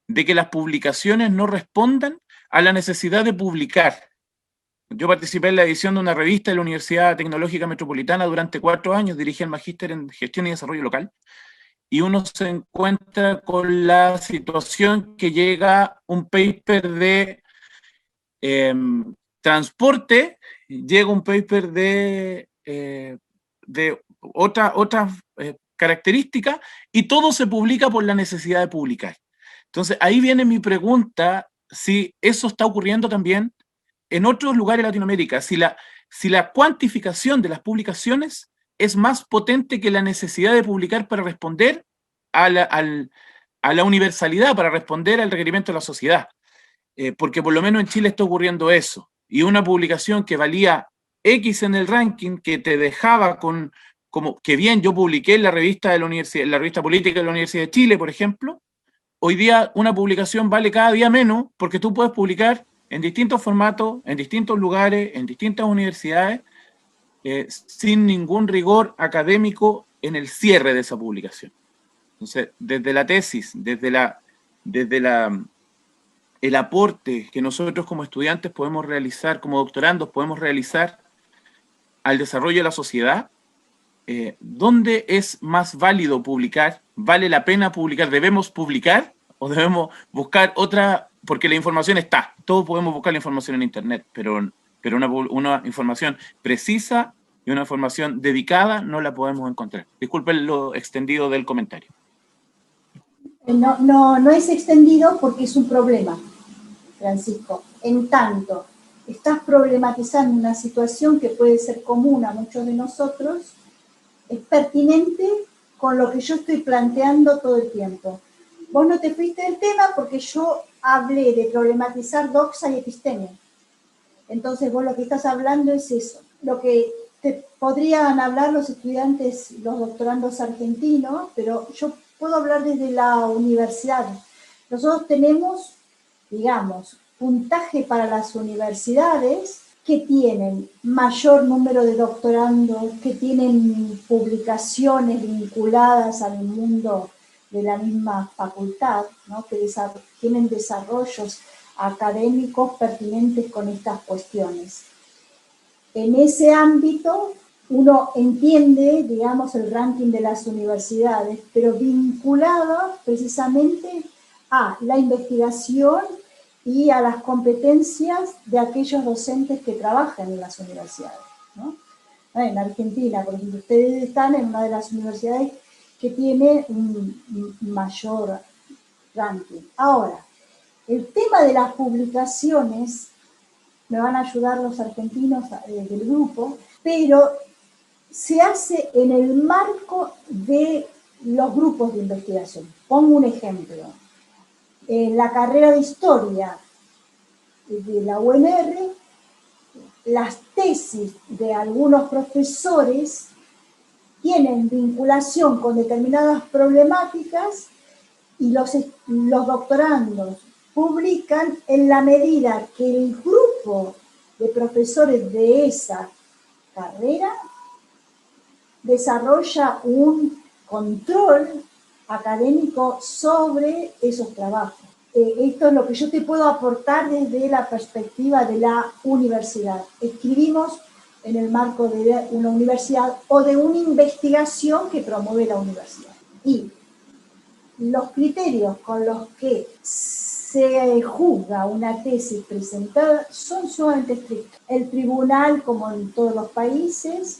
de que las publicaciones no respondan a la necesidad de publicar. Yo participé en la edición de una revista de la Universidad Tecnológica Metropolitana durante 4 años, dirigí el magíster en Gestión y Desarrollo Local, y uno se encuentra con la situación que llega un paper de transporte, llega un paper de otra característica, y todo se publica por la necesidad de publicar. Entonces, ahí viene mi pregunta, si eso está ocurriendo también en otros lugares de Latinoamérica, si la cuantificación de las publicaciones es más potente que la necesidad de publicar para responder a la universalidad, para responder al requerimiento de la sociedad. Porque por lo menos en Chile está ocurriendo eso. Y una publicación que valía X en el ranking, que te dejaba como que bien yo publiqué en la revista de la universidad, en la revista política de la Universidad de Chile, por ejemplo, hoy día una publicación vale cada día menos porque tú puedes publicar en distintos formatos, en distintos lugares, en distintas universidades, sin ningún rigor académico en el cierre de esa publicación. Entonces, desde la tesis, desde el aporte que nosotros como estudiantes podemos realizar, como doctorandos podemos realizar al desarrollo de la sociedad, ¿dónde es más válido publicar? ¿Vale la pena publicar? ¿Debemos publicar o debemos buscar otra? Porque la información está, todos podemos buscar la información en internet, pero una información precisa y una información dedicada no la podemos encontrar. Disculpen lo extendido del comentario. No es extendido porque es un problema, Francisco. En tanto, estás problematizando una situación que puede ser común a muchos de nosotros, es pertinente con lo que yo estoy planteando todo el tiempo. Vos no te fuiste del tema porque yo hablé de problematizar doxa y epistemia. Entonces vos lo que estás hablando es eso. Lo que te podrían hablar los estudiantes, los doctorandos argentinos, pero yo puedo hablar desde la universidad. Nosotros tenemos, digamos, puntaje para las universidades que tienen mayor número de doctorandos, que tienen publicaciones vinculadas al mundo de la misma facultad, ¿no? Que tienen desarrollos académicos pertinentes con estas cuestiones. En ese ámbito, uno entiende, digamos, el ranking de las universidades, pero vinculado precisamente a la investigación y a las competencias de aquellos docentes que trabajan en las universidades, ¿no? En Argentina, por ejemplo, ustedes están en una de las universidades que tiene un mayor ranking. Ahora, el tema de las publicaciones, me van a ayudar los argentinos del grupo, pero se hace en el marco de los grupos de investigación. Pongo un ejemplo. En la carrera de Historia de la UNR, las tesis de algunos profesores tienen vinculación con determinadas problemáticas y los doctorandos publican en la medida que el grupo de profesores de esa carrera desarrolla un control académico sobre esos trabajos. Esto es lo que yo te puedo aportar desde la perspectiva de la universidad. Escribimos en el marco de una universidad o de una investigación que promueve la universidad. Y los criterios con los que se juzga una tesis presentada son sumamente estrictos. El tribunal, como en todos los países,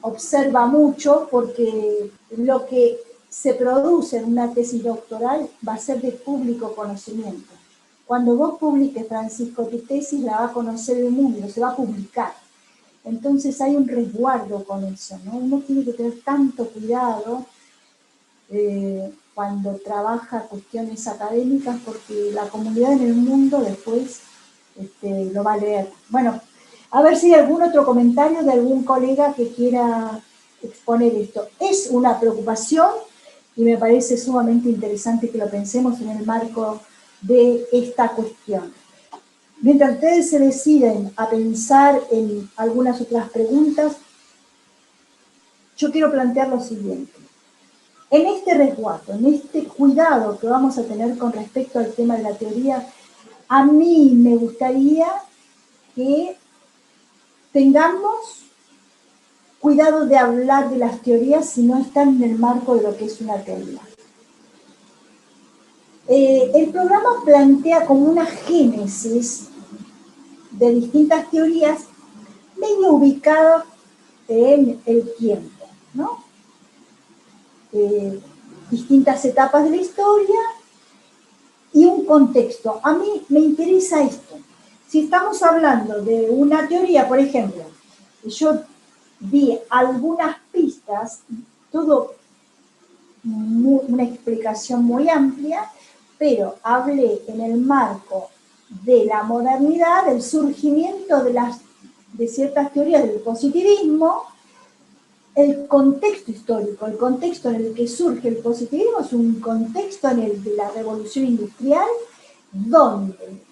observa mucho porque lo que se produce en una tesis doctoral va a ser de público conocimiento. Cuando vos publiques, Francisco, tu tesis la va a conocer el mundo, se va a publicar. Entonces hay un resguardo con eso, ¿no? Uno tiene que tener tanto cuidado cuando trabaja cuestiones académicas porque la comunidad en el mundo después lo va a leer. Bueno, a ver si hay algún otro comentario de algún colega que quiera exponer esto. Es una preocupación y me parece sumamente interesante que lo pensemos en el marco de esta cuestión. Mientras ustedes se deciden a pensar en algunas otras preguntas, yo quiero plantear lo siguiente. En este resguardo, en este cuidado que vamos a tener con respecto al tema de la teoría, a mí me gustaría que tengamos cuidado de hablar de las teorías si no están en el marco de lo que es una teoría. El programa plantea como una génesis de distintas teorías medio ubicadas en el tiempo, ¿no? Distintas etapas de la historia y un contexto. A mí me interesa esto. si estamos hablando de una teoría, por ejemplo, yo vi algunas pistas, todo una explicación muy amplia, pero hablé en el marco de la modernidad, del surgimiento de ciertas teorías del positivismo, el contexto histórico, el contexto en el que surge el positivismo es un contexto en el de la revolución industrial, donde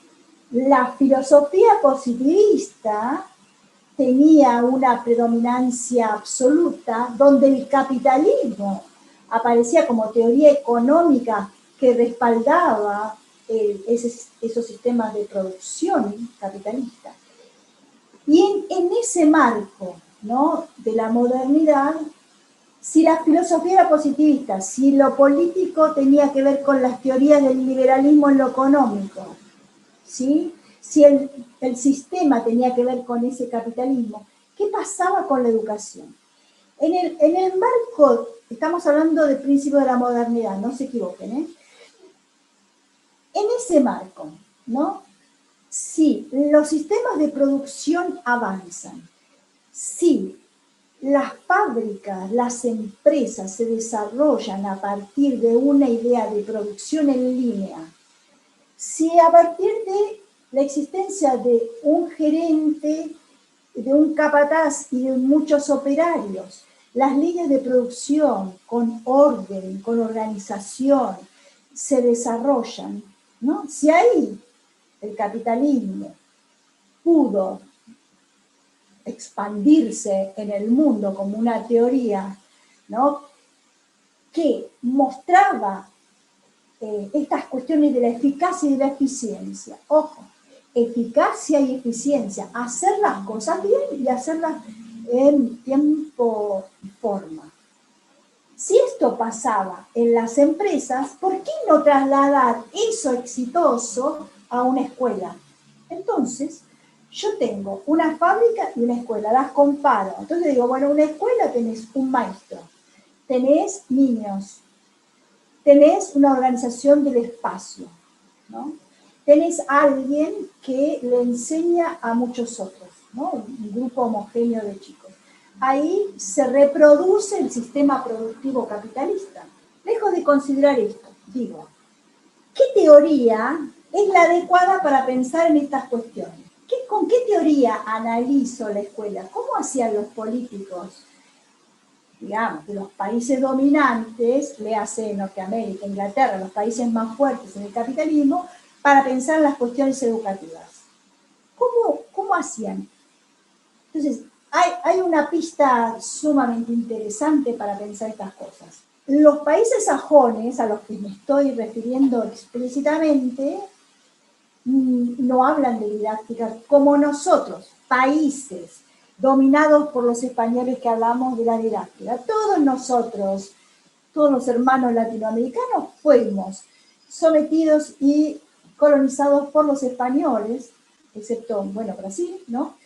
la filosofía positivista tenía una predominancia absoluta, donde el capitalismo aparecía como teoría económica que respaldaba esos sistemas de producción capitalista. Y en ese marco, ¿no?, de la modernidad, si la filosofía era positivista, si lo político tenía que ver con las teorías del liberalismo en lo económico, ¿sí?, si el sistema tenía que ver con ese capitalismo, ¿qué pasaba con la educación? En el marco, estamos hablando del principio de la modernidad, no se equivoquen, ¿eh? En ese marco, ¿no?, si los sistemas de producción avanzan, si las fábricas, las empresas se desarrollan a partir de una idea de producción en línea, si a partir de la existencia de un gerente, de un capataz y de muchos operarios, las líneas de producción con orden, con organización, se desarrollan, ¿no? Si ahí el capitalismo pudo expandirse en el mundo como una teoría, ¿no?, que mostraba estas cuestiones de la eficacia y de la eficiencia. Ojo, eficacia y eficiencia, hacer las cosas bien y hacerlas en tiempo y forma. Si esto pasaba en las empresas, ¿por qué no trasladar eso exitoso a una escuela? Entonces, yo tengo una fábrica y una escuela, las comparo. Entonces digo, bueno, una escuela tenés un maestro, tenés niños, tenés una organización del espacio, ¿no? Tenés a alguien que le enseña a muchos otros, ¿no?, un grupo homogéneo de chicos. Ahí se reproduce el sistema productivo capitalista. Lejos de considerar esto, digo, ¿qué teoría es la adecuada para pensar en estas cuestiones? ¿Con qué teoría analizo la escuela? ¿Cómo hacían los políticos, digamos, de los países dominantes, léase Norteamérica, Inglaterra, los países más fuertes en el capitalismo, para pensar en las cuestiones educativas? ¿Cómo hacían? Entonces, hay una pista sumamente interesante para pensar estas cosas. Los países sajones, a los que me estoy refiriendo explícitamente, no hablan de didáctica como nosotros, países dominados por los españoles que hablamos de la didáctica. Todos nosotros, todos los hermanos latinoamericanos, fuimos sometidos y colonizados por los españoles, excepto, bueno, Brasil, ¿no?,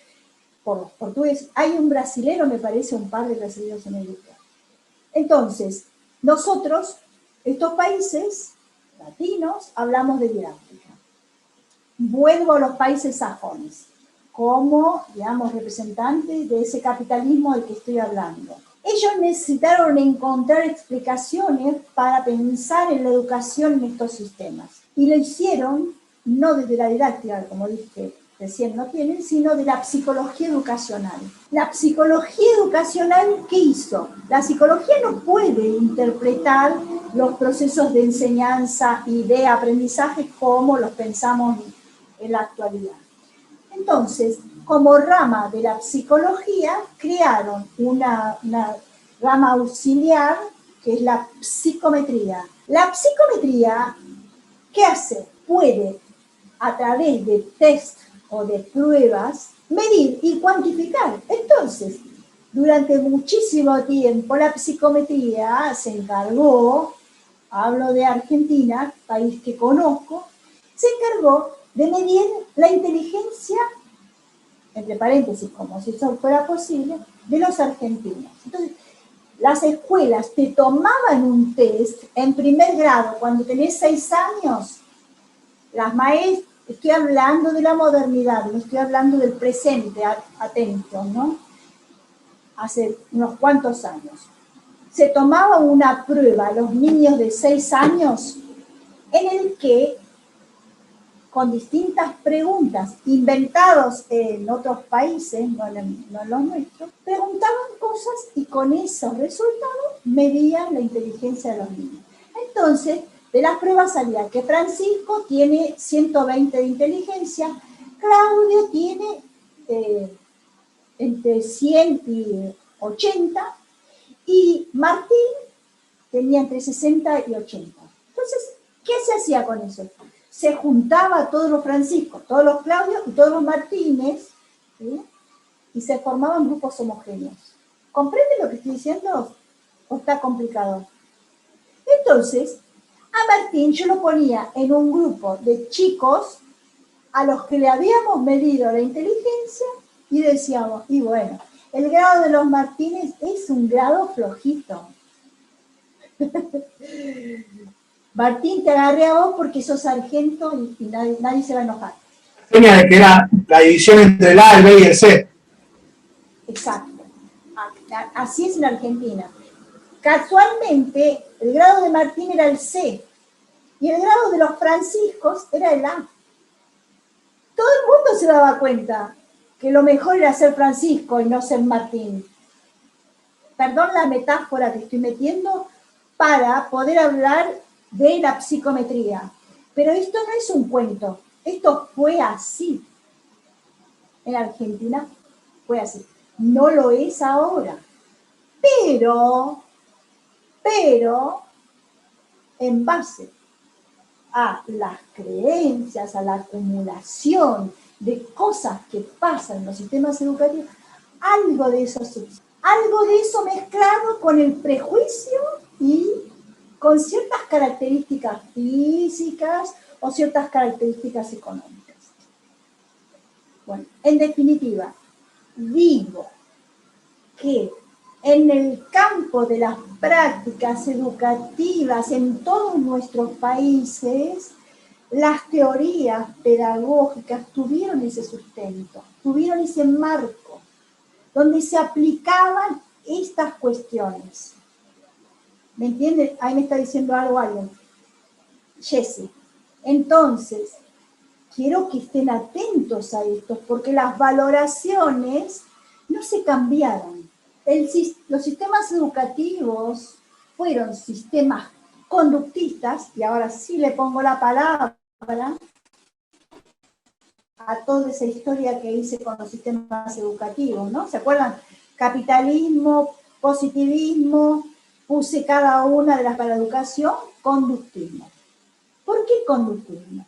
por los portugueses. Hay un brasilero, me parece, un par de brasileños en Europa. Entonces, nosotros, estos países latinos, hablamos de didáctica. Vuelvo a los países sajones, como, digamos, representantes de ese capitalismo del que estoy hablando. Ellos necesitaron encontrar explicaciones para pensar en la educación en estos sistemas. Y lo hicieron no desde la didáctica, como dije recién, no tienen, sino de la psicología educacional. La psicología educacional, ¿qué hizo? La psicología no puede interpretar los procesos de enseñanza y de aprendizaje como los pensamos en la actualidad. Entonces, como rama de la psicología, crearon una rama auxiliar que es la psicometría. La psicometría, ¿qué hace? Puede, a través de test o de pruebas, medir y cuantificar. Entonces, durante muchísimo tiempo la psicometría se encargó, hablo de Argentina, país que conozco, se encargó de medir la inteligencia, entre paréntesis, como si eso fuera posible, de los argentinos. Entonces, las escuelas te tomaban un test en primer grado, cuando tenés 6 años, estoy hablando de la modernidad, no estoy hablando del presente, atento, ¿no? Hace unos cuantos años. Se tomaba una prueba a los niños de 6 años en el que, con distintas preguntas inventadas en otros países, no en los nuestros, preguntaban cosas y con esos resultados medían la inteligencia de los niños. Entonces, de las pruebas salía que Francisco tiene 120 de inteligencia, Claudio tiene entre 100 y 80, y Martín tenía entre 60 y 80. Entonces, ¿qué se hacía con eso? Se juntaba a todos los Franciscos, todos los Claudios y todos los Martínez, ¿sí? Y se formaban grupos homogéneos. ¿Comprende lo que estoy diciendo o está complicado? Entonces, a Martín yo lo ponía en un grupo de chicos a los que le habíamos medido la inteligencia y decíamos, y bueno, el grado de los Martínez es un grado flojito. Martín, te agarré a vos porque sos sargento y nadie se va a enojar. Señal de que era la división entre el A, el B y el C. Exacto. Así es en Argentina. Casualmente, el grado de Martín era el C y el grado de los franciscos era el A. Todo el mundo se daba cuenta que lo mejor era ser Francisco y no ser Martín. Perdón la metáfora que estoy metiendo para poder hablar de la psicometría. Pero esto no es un cuento, esto fue así. En Argentina fue así. No lo es ahora. Pero, en base a las creencias, a la acumulación de cosas que pasan en los sistemas educativos, algo de eso subsiste. Algo de eso mezclado con el prejuicio y con ciertas características físicas o ciertas características económicas. Bueno, en definitiva, digo que en el campo de las prácticas educativas en todos nuestros países, las teorías pedagógicas tuvieron ese sustento, tuvieron ese marco, donde se aplicaban estas cuestiones. ¿Me entienden? Ahí me está diciendo algo alguien. Jessy. Entonces, quiero que estén atentos a esto, porque las valoraciones no se cambiaron. Los sistemas educativos fueron sistemas conductistas, y ahora sí le pongo la palabra a toda esa historia que hice con los sistemas educativos, ¿no? ¿Se acuerdan? Capitalismo, positivismo, puse cada una de las para educación, conductismo. ¿Por qué conductismo?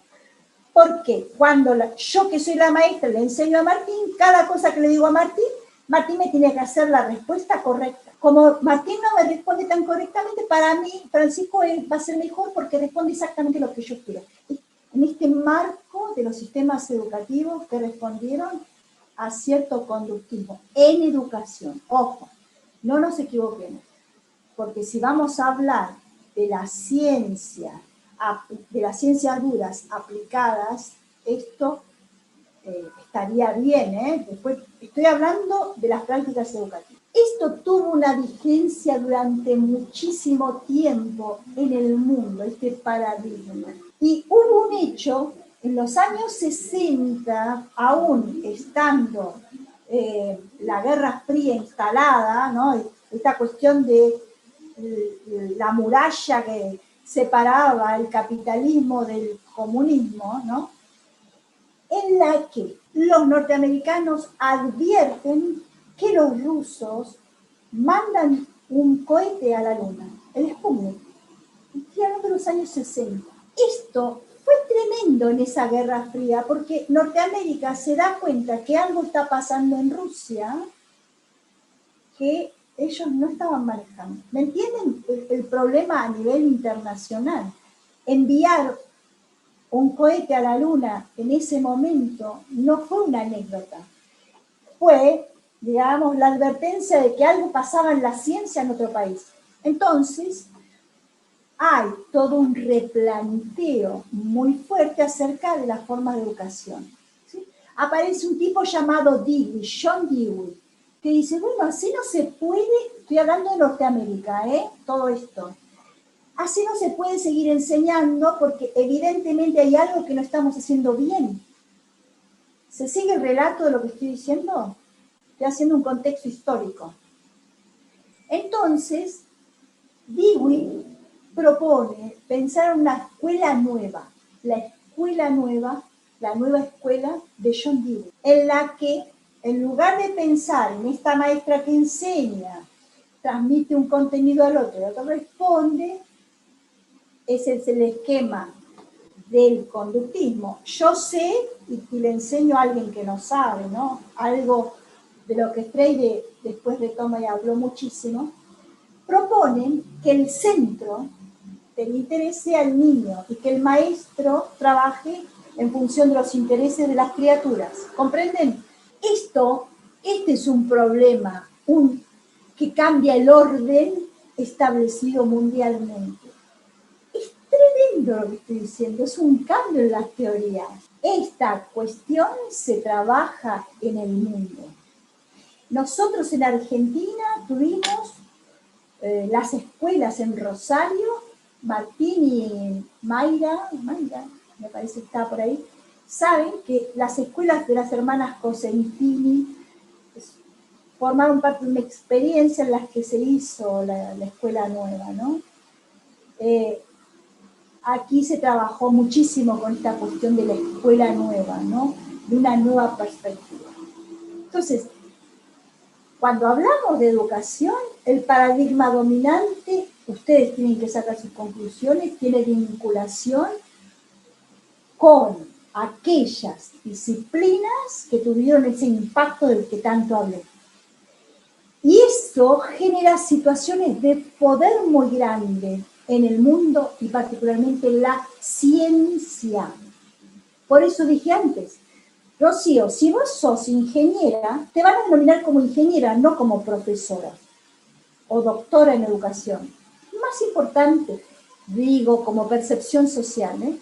Porque cuando yo que soy la maestra le enseño a Martín, cada cosa que le digo a Martín, Martín me tiene que hacer la respuesta correcta. Como Martín no me responde tan correctamente, para mí Francisco va a ser mejor porque responde exactamente lo que yo quiero. En este marco de los sistemas educativos que respondieron a cierto conductismo en educación. Ojo, no nos equivoquemos, porque si vamos a hablar de las ciencias duras aplicadas, esto estaría bien, ¿eh? Después estoy hablando de las prácticas educativas. Esto tuvo una vigencia durante muchísimo tiempo en el mundo, este paradigma. Y hubo un hecho, en los años 60, aún estando la Guerra Fría instalada, ¿no? Esta cuestión de la muralla que separaba el capitalismo del comunismo, ¿no? En la que los norteamericanos advierten que los rusos mandan un cohete a la luna, el Sputnik. Estoy hablando de los años 60. Esto fue tremendo en esa Guerra Fría porque Norteamérica se da cuenta que algo está pasando en Rusia que ellos no estaban manejando. ¿Me entienden el problema a nivel internacional? Enviar un cohete a la luna en ese momento no fue una anécdota. Fue, digamos, la advertencia de que algo pasaba en la ciencia en otro país. Entonces, hay todo un replanteo muy fuerte acerca de las formas de educación. ¿Sí? Aparece un tipo llamado Dewey, John Dewey, que dice, bueno, así no se puede, estoy hablando de Norteamérica, todo esto, así no se puede seguir enseñando porque evidentemente hay algo que no estamos haciendo bien. ¿Se sigue el relato de lo que estoy diciendo? Estoy haciendo un contexto histórico. Entonces, Dewey propone pensar en una escuela nueva, la nueva escuela de John Dewey, en la que en lugar de pensar en esta maestra que enseña, transmite un contenido al otro y el otro responde, ese es el esquema del conductismo. Yo sé y le enseño a alguien que no sabe, ¿no? Algo de lo que Freire después retoma y habló muchísimo. Proponen que el centro del interés sea el niño y que el maestro trabaje en función de los intereses de las criaturas. ¿Comprenden? Este es un problema que cambia el orden establecido mundialmente. Es tremendo lo que estoy diciendo, es un cambio en las teorías. Esta cuestión se trabaja en el mundo. Nosotros en Argentina tuvimos las escuelas en Rosario. Martín y Mayra, me parece que está por ahí, saben que las escuelas de las hermanas Cosentini formaron parte de una experiencia en la que se hizo la escuela nueva, ¿no? Aquí se trabajó muchísimo con esta cuestión de la escuela nueva, ¿no? De una nueva perspectiva. Entonces, cuando hablamos de educación, el paradigma dominante, ustedes tienen que sacar sus conclusiones, tiene vinculación con aquellas disciplinas que tuvieron ese impacto del que tanto hablé. Y eso genera situaciones de poder muy grande en el mundo y particularmente en la ciencia. Por eso dije antes, Rocío, si vos sos ingeniera, te van a denominar como ingeniera, no como profesora o doctora en educación. Más importante, digo, como percepción social, ¿eh?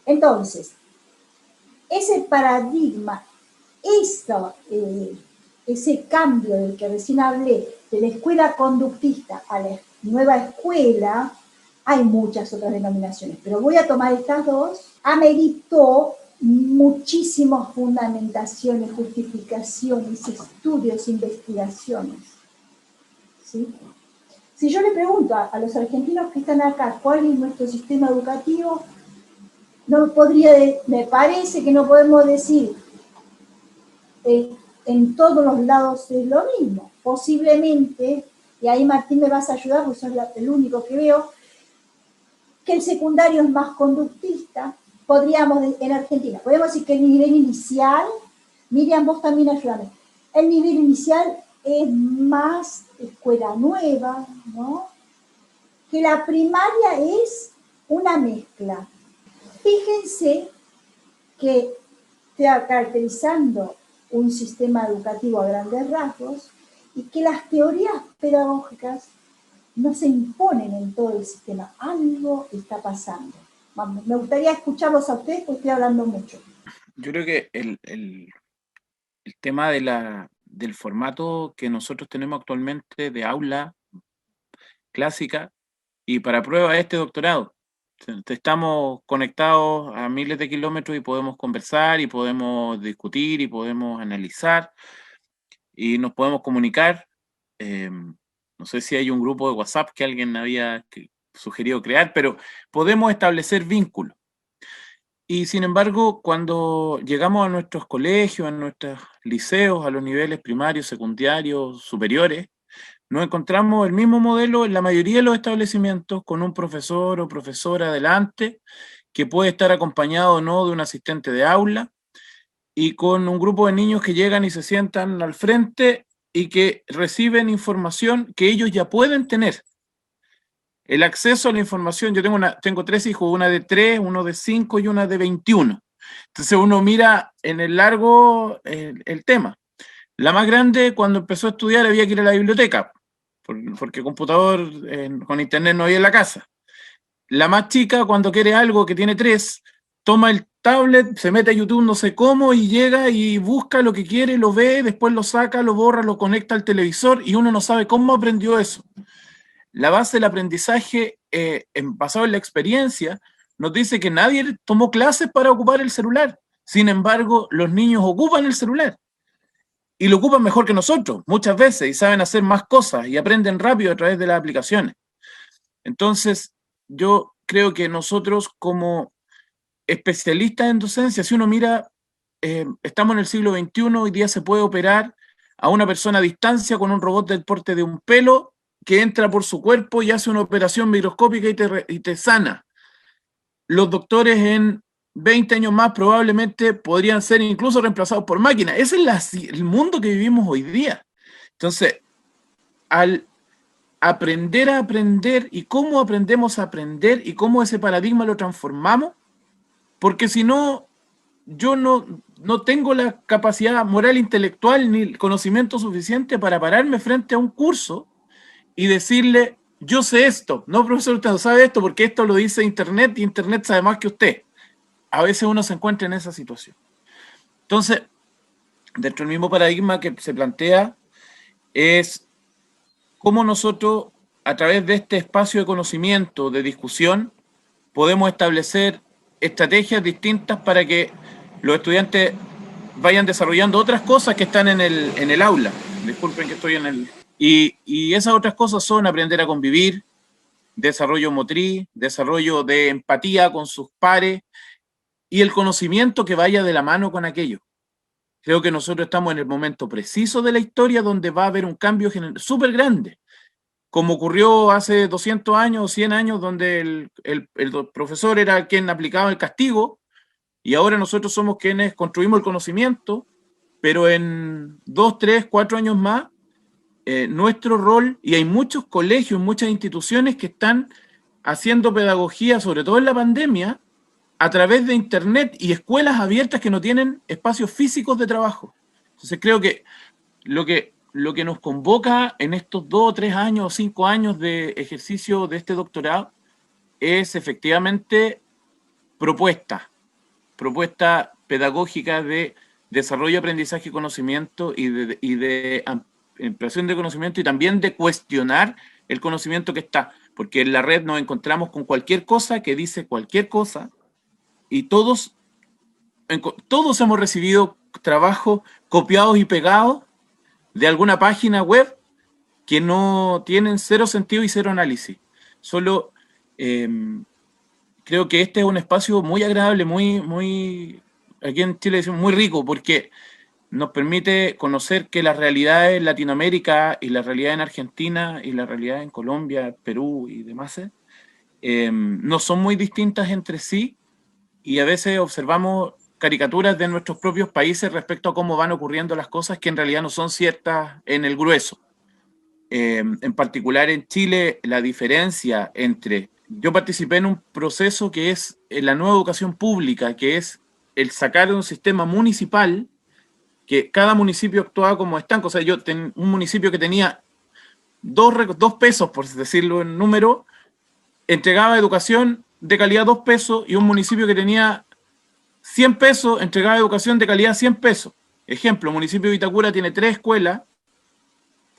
Entonces, ese paradigma, ese cambio del que recién hablé, de la escuela conductista a la nueva escuela, hay muchas otras denominaciones, pero voy a tomar estas dos, ameritó muchísimas fundamentaciones, justificaciones, estudios, investigaciones. ¿Sí? Si yo le pregunto a los argentinos que están acá cuál es nuestro sistema educativo, me parece que no podemos decir en todos los lados es lo mismo. Posiblemente, y ahí Martín me vas a ayudar porque sos el único que veo, que el secundario es más conductista, en Argentina, podemos decir que el nivel inicial, Miriam, vos también ayúdame, el nivel inicial es más escuela nueva, ¿no? Que la primaria es una mezcla. Fíjense que está caracterizando un sistema educativo a grandes rasgos y que las teorías pedagógicas no se imponen en todo el sistema. Algo está pasando. Vamos, me gustaría escucharlos a ustedes porque estoy hablando mucho. Yo creo que el tema del formato que nosotros tenemos actualmente de aula clásica y para prueba este doctorado. Estamos conectados a miles de kilómetros y podemos conversar y podemos discutir y podemos analizar y nos podemos comunicar. No sé si hay un grupo de WhatsApp que alguien había sugerido crear, pero podemos establecer vínculos. Y sin embargo, cuando llegamos a nuestros colegios, a nuestros liceos, a los niveles primarios, secundarios, superiores, nos encontramos el mismo modelo en la mayoría de los establecimientos con un profesor o profesora adelante que puede estar acompañado o no de un asistente de aula y con un grupo de niños que llegan y se sientan al frente y que reciben información que ellos ya pueden tener. El acceso a la información, yo tengo 3 hijos, una de 3, uno de 5 y una de 21. Entonces uno mira en el largo el tema. La más grande, cuando empezó a estudiar, había que ir a la biblioteca, porque computador con internet no hay en la casa. La más chica, cuando quiere algo que tiene 3, toma el tablet, se mete a YouTube no sé cómo y llega y busca lo que quiere, lo ve, después lo saca, lo borra, lo conecta al televisor y uno no sabe cómo aprendió eso. La base del aprendizaje, basado en la experiencia, nos dice que nadie tomó clases para ocupar el celular. Sin embargo, los niños ocupan el celular y lo ocupan mejor que nosotros, muchas veces, y saben hacer más cosas y aprenden rápido a través de las aplicaciones. Entonces, yo creo que nosotros como especialistas en docencia, si uno mira, estamos en el siglo XXI, hoy día se puede operar a una persona a distancia con un robot del porte de un pelo que entra por su cuerpo y hace una operación microscópica y te sana. Los doctores en 20 años más probablemente podrían ser incluso reemplazados por máquinas. Ese es el mundo que vivimos hoy día. Entonces, al aprender a aprender y cómo aprendemos a aprender y cómo ese paradigma lo transformamos, porque si no, yo no tengo la capacidad moral, intelectual ni el conocimiento suficiente para pararme frente a un curso y decirle, yo sé esto. No, profesor, usted no sabe esto porque esto lo dice Internet y Internet sabe más que usted. A veces uno se encuentra en esa situación. Entonces, dentro del mismo paradigma que se plantea es cómo nosotros, a través de este espacio de conocimiento, de discusión, podemos establecer estrategias distintas para que los estudiantes vayan desarrollando otras cosas que están en el aula. Disculpen que estoy en el... Y esas otras cosas son aprender a convivir, desarrollo motriz, desarrollo de empatía con sus pares y el conocimiento que vaya de la mano con aquello. Creo que nosotros estamos en el momento preciso de la historia donde va a haber un cambio súper grande, como ocurrió hace 200 años o 100 años, donde el profesor era quien aplicaba el castigo, y ahora nosotros somos quienes construimos el conocimiento, pero en 2, 3, 4 años más, nuestro rol, y hay muchos colegios, muchas instituciones que están haciendo pedagogía, sobre todo en la pandemia, a través de Internet y escuelas abiertas que no tienen espacios físicos de trabajo. Entonces creo que lo que nos convoca en estos 2, 3 años o 5 años de ejercicio de este doctorado es efectivamente propuesta pedagógica de desarrollo, aprendizaje y conocimiento y de ampliación de conocimiento y también de cuestionar el conocimiento que está, porque en la red nos encontramos con cualquier cosa que dice cualquier cosa y todos hemos recibido trabajos copiados y pegados de alguna página web que no tienen cero sentido y cero análisis. Solo creo que este es un espacio muy agradable, muy aquí en Chile decimos muy rico, porque nos permite conocer que las realidades en Latinoamérica y la realidad en Argentina y la realidad en Colombia, Perú y demás no son muy distintas entre sí, y a veces observamos caricaturas de nuestros propios países respecto a cómo van ocurriendo las cosas que en realidad no son ciertas en el grueso. En particular en Chile, la diferencia entre... Yo participé en un proceso que es la nueva educación pública, que es el sacar de un sistema municipal, que cada municipio actuaba como estanco. O sea, yo tenía un municipio que tenía 2 pesos, por decirlo en número, entregaba educación de calidad 2 pesos, y un municipio que tenía 100 pesos entregaba educación de calidad 100 pesos. Ejemplo, el municipio de Vitacura tiene 3 escuelas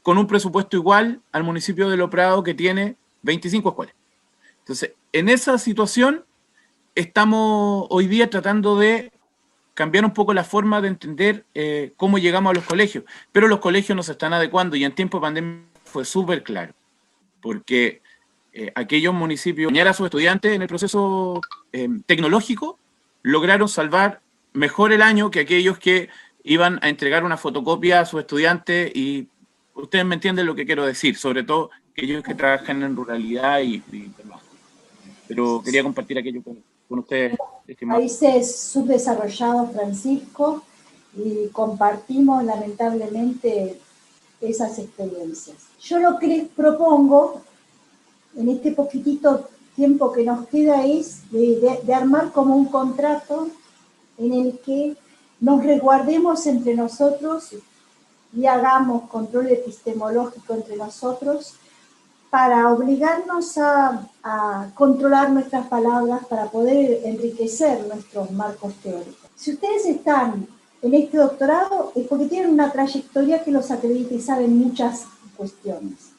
con un presupuesto igual al municipio de Lo Prado, que tiene 25 escuelas. Entonces, en esa situación estamos hoy día tratando de cambiar un poco la forma de entender cómo llegamos a los colegios, pero los colegios nos están adecuando, y en tiempo de pandemia fue súper claro, porque aquellos municipios, acompañar a sus estudiantes en el proceso tecnológico, lograron salvar mejor el año que aquellos que iban a entregar una fotocopia a sus estudiantes, y ustedes me entienden lo que quiero decir, sobre todo aquellos que trabajan en ruralidad y demás. Pero quería compartir aquello con ustedes, estimados. Países subdesarrollados, Francisco, y compartimos lamentablemente esas experiencias. Yo lo que propongo en este poquitito tiempo que nos queda es de armar como un contrato en el que nos resguardemos entre nosotros y hagamos control epistemológico entre nosotros para obligarnos a controlar nuestras palabras para poder enriquecer nuestros marcos teóricos. Si ustedes están en este doctorado es porque tienen una trayectoria que los acredita y saben muchas cuestiones.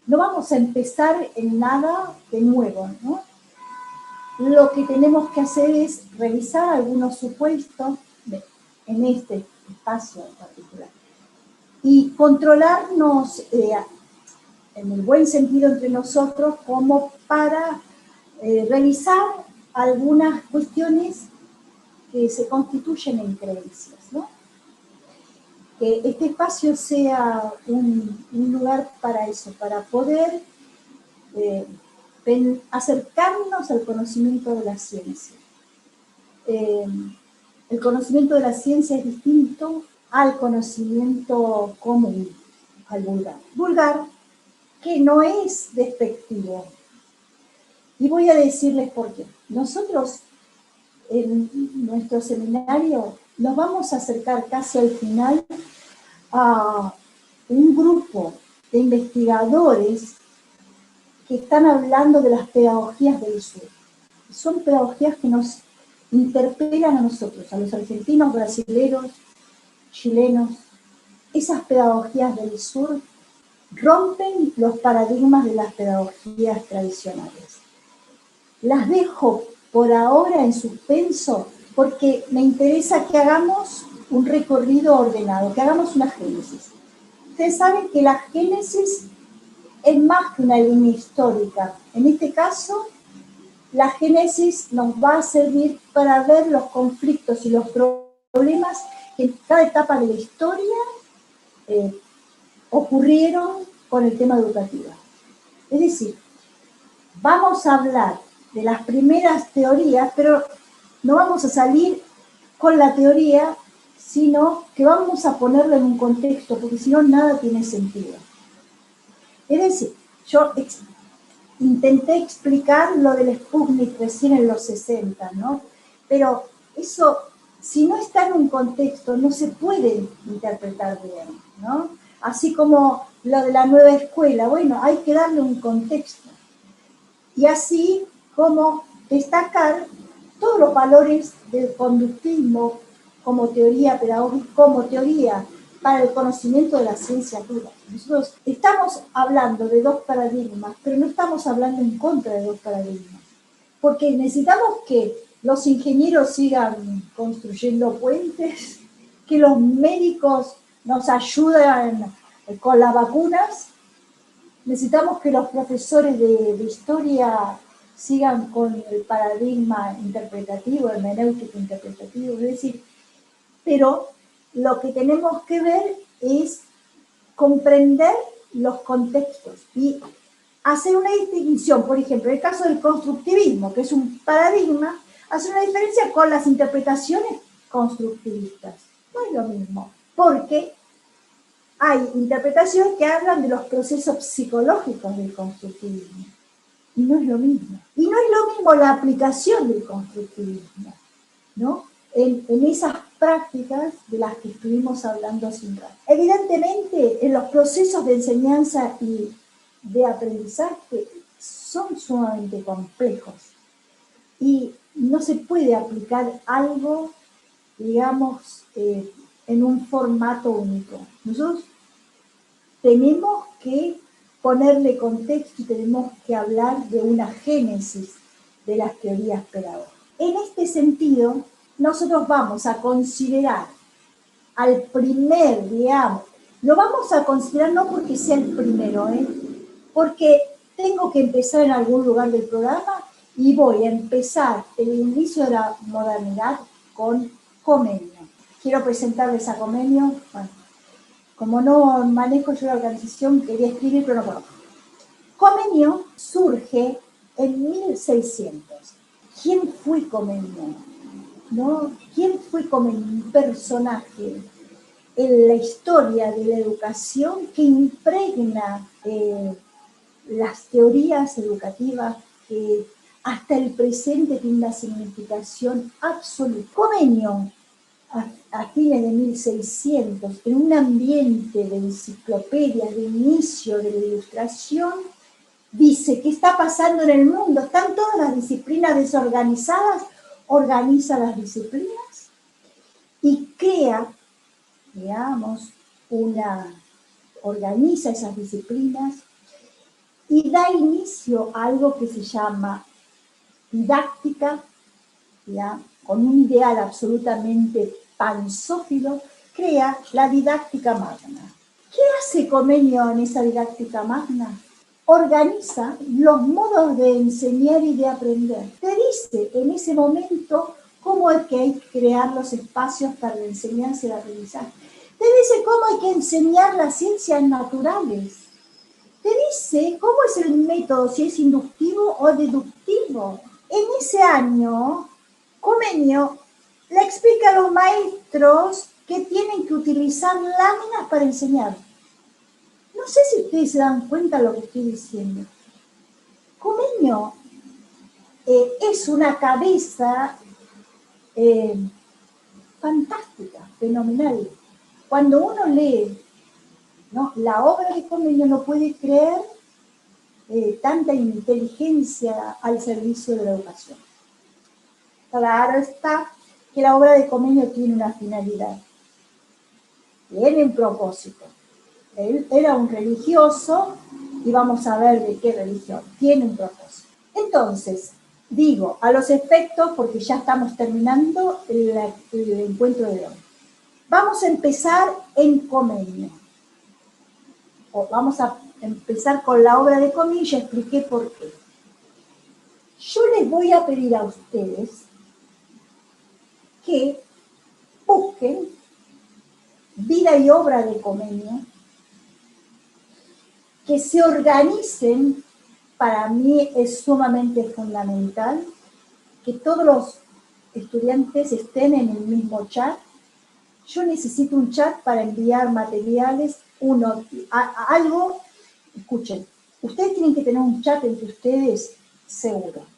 No vamos a empezar en nada de nuevo, ¿no? Lo que tenemos que hacer es revisar algunos supuestos en este espacio en particular y controlarnos en el buen sentido entre nosotros como para revisar algunas cuestiones que se constituyen en creencias, ¿no? Que este espacio sea un lugar para eso, para poder acercarnos al conocimiento de la ciencia. El conocimiento de la ciencia es distinto al conocimiento común, al vulgar. Vulgar, que no es despectivo. Y voy a decirles por qué. Nosotros, en nuestro seminario, nos vamos a acercar casi al final a un grupo de investigadores que están hablando de las pedagogías del sur. Son pedagogías que nos interpelan a nosotros, a los argentinos, brasileños, chilenos. Esas pedagogías del sur rompen los paradigmas de las pedagogías tradicionales. Las dejo por ahora en suspenso porque me interesa que hagamos un recorrido ordenado, que hagamos una génesis. Ustedes saben que la génesis es más que una línea histórica. En este caso, la génesis nos va a servir para ver los conflictos y los problemas que en cada etapa de la historia ocurrieron con el tema educativo. Es decir, vamos a hablar de las primeras teorías, pero no vamos a salir con la teoría, sino que vamos a ponerla en un contexto, porque si no, nada tiene sentido. Es decir, yo intenté explicar lo del Sputnik recién en los 60, ¿no? Pero eso, si no está en un contexto, no se puede interpretar bien, ¿no? Así como lo de la nueva escuela, bueno, hay que darle un contexto. Y así como destacar todos los valores del conductismo como teoría pedagógica, como teoría para el conocimiento de las ciencias duras. Nosotros estamos hablando de dos paradigmas, pero no estamos hablando en contra de dos paradigmas, porque necesitamos que los ingenieros sigan construyendo puentes, que los médicos nos ayuden con las vacunas, necesitamos que los profesores de historia sigan con el paradigma interpretativo, el hermenéutico interpretativo, es decir, pero lo que tenemos que ver es comprender los contextos y hacer una distinción, por ejemplo, en el caso del constructivismo, que es un paradigma, hacer una diferencia con las interpretaciones constructivistas. No es lo mismo, porque hay interpretaciones que hablan de los procesos psicológicos del constructivismo. Y no es lo mismo. Y no es lo mismo la aplicación del constructivismo, ¿no? En esas prácticas de las que estuvimos hablando hace un rato. Evidentemente, en los procesos de enseñanza y de aprendizaje son sumamente complejos y no se puede aplicar algo, digamos, en un formato único. Nosotros tenemos que ponerle contexto y tenemos que hablar de una génesis de las teorías pedagógicas. En este sentido, nosotros vamos a considerar al primer, digamos, lo vamos a considerar no porque sea el primero, porque tengo que empezar en algún lugar del programa y voy a empezar el inicio de la modernidad con Comenio. Quiero presentarles a Comenio. Bueno, como no manejo yo la organización, quería escribir, pero no puedo. Comenio surge en 1600. ¿Quién fue Comenio? ¿No? ¿Quién fue Comenio? Un personaje en la historia de la educación que impregna las teorías educativas que hasta el presente tienen una significación absoluta. Comenio a fines de 1600, en un ambiente de enciclopedias, de inicio de la ilustración, dice, ¿qué está pasando en el mundo? ¿Están todas las disciplinas desorganizadas? Organiza las disciplinas y crea, digamos, organiza esas disciplinas y da inicio a algo que se llama didáctica, ¿ya? Con un ideal absolutamente panzófilo, crea la didáctica magna. ¿Qué hace Comenio en esa didáctica magna? Organiza los modos de enseñar y de aprender. Te dice en ese momento cómo es que hay que crear los espacios para la enseñanza y el aprendizaje. Te dice cómo hay que enseñar las ciencias naturales. Te dice cómo es el método, si es inductivo o deductivo. En ese año, Comenio le explica a los maestros que tienen que utilizar láminas para enseñar. No sé si ustedes se dan cuenta de lo que estoy diciendo. Comenio es una cabeza fantástica, fenomenal. Cuando uno lee, ¿no?, la obra de Comenio, no puede creer tanta inteligencia al servicio de la educación. Claro está que la obra de Comenio tiene una finalidad, tiene un propósito. Él era un religioso y vamos a ver de qué religión. Tiene un propósito. Entonces, digo, a los efectos, porque ya estamos terminando el encuentro de hoy. Vamos a empezar en Comenio. O vamos a empezar con la obra de Comenio y ya expliqué por qué. Yo les voy a pedir a ustedes que busquen vida y obra de Comenio, que se organicen. Para mí es sumamente fundamental que todos los estudiantes estén en el mismo chat. Yo necesito un chat para enviar materiales, algo. Escuchen, ustedes tienen que tener un chat entre ustedes seguro.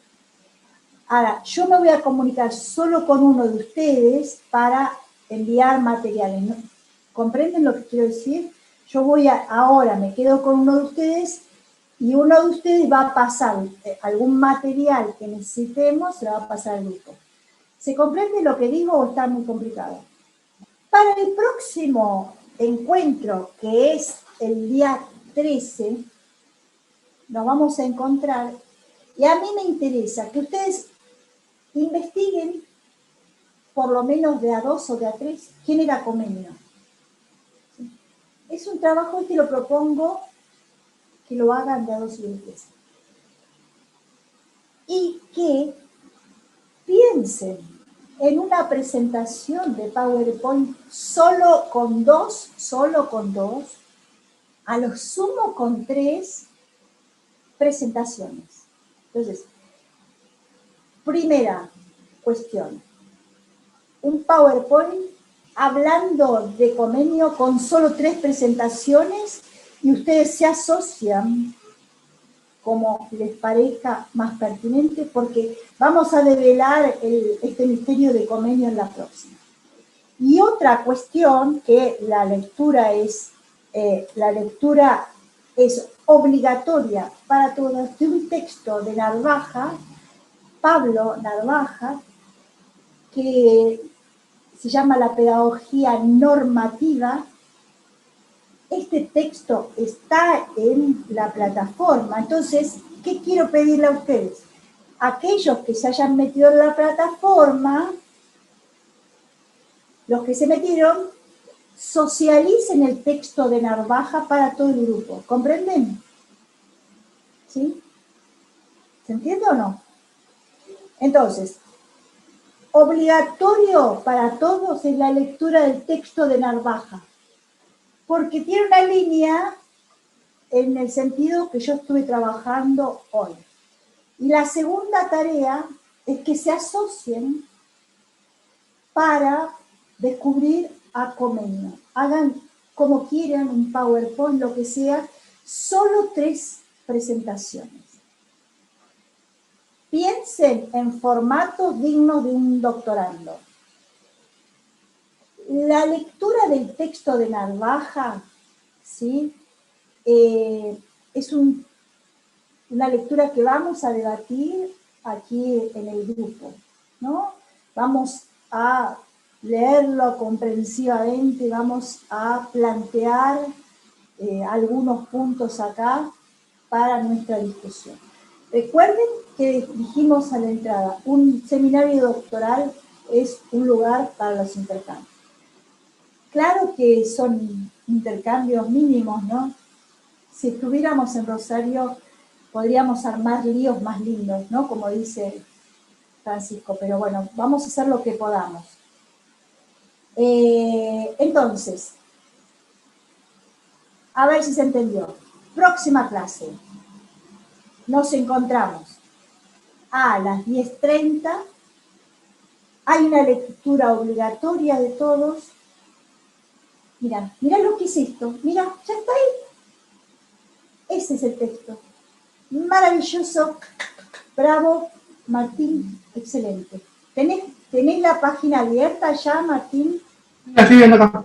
Ahora, yo me voy a comunicar solo con uno de ustedes para enviar materiales, ¿no? ¿Comprenden lo que quiero decir? Yo ahora me quedo con uno de ustedes y uno de ustedes va a pasar algún material que necesitemos, se lo va a pasar al grupo. ¿Se comprende lo que digo o está muy complicado? Para el próximo encuentro, que es el día 13, nos vamos a encontrar y a mí me interesa que ustedes investiguen por lo menos de a 2 o de a 3 quién era Comenio. Es un trabajo que lo propongo que lo hagan de a 2 y de 3. Y que piensen en una presentación de PowerPoint solo con dos, a lo sumo con 3 presentaciones. Entonces, primera cuestión, un PowerPoint hablando de Comenio con solo 3 presentaciones y ustedes se asocian como les parezca más pertinente, porque vamos a develar este misterio de Comenio en la próxima. Y otra cuestión, que la lectura es obligatoria para todos, de un texto de Narvaja, Pablo Narvaja, que se llama La pedagogía normativa. Este texto está en la plataforma. Entonces, ¿qué quiero pedirle a ustedes? Aquellos que se hayan metido en la plataforma, los que se metieron, socialicen el texto de Narvaja para todo el grupo. ¿Comprenden? ¿Sí? ¿Se entiende o no? Entonces, obligatorio para todos es la lectura del texto de Narvaja, porque tiene una línea en el sentido que yo estuve trabajando hoy. Y la segunda tarea es que se asocien para descubrir a Comenio. Hagan como quieran, un PowerPoint, lo que sea, solo 3 presentaciones. Piensen en formato digno de un doctorando. La lectura del texto de Narvaja, ¿sí? Es una lectura que vamos a debatir aquí en el grupo, ¿no? Vamos a leerlo comprensivamente, vamos a plantear algunos puntos acá para nuestra discusión. Recuerden que dijimos a la entrada, un seminario doctoral es un lugar para los intercambios. Claro que son intercambios mínimos, ¿no? Si estuviéramos en Rosario, podríamos armar líos más lindos, ¿no? Como dice Francisco, pero bueno, vamos a hacer lo que podamos. Entonces, a ver si se entendió. Próxima clase. Nos encontramos a las 10:30. Hay una lectura obligatoria de todos. Mira lo que es esto. Mira, ya está ahí. Ese es el texto. Maravilloso. Bravo, Martín. Excelente. ¿Tenés la página abierta ya, Martín? La estoy viendo acá.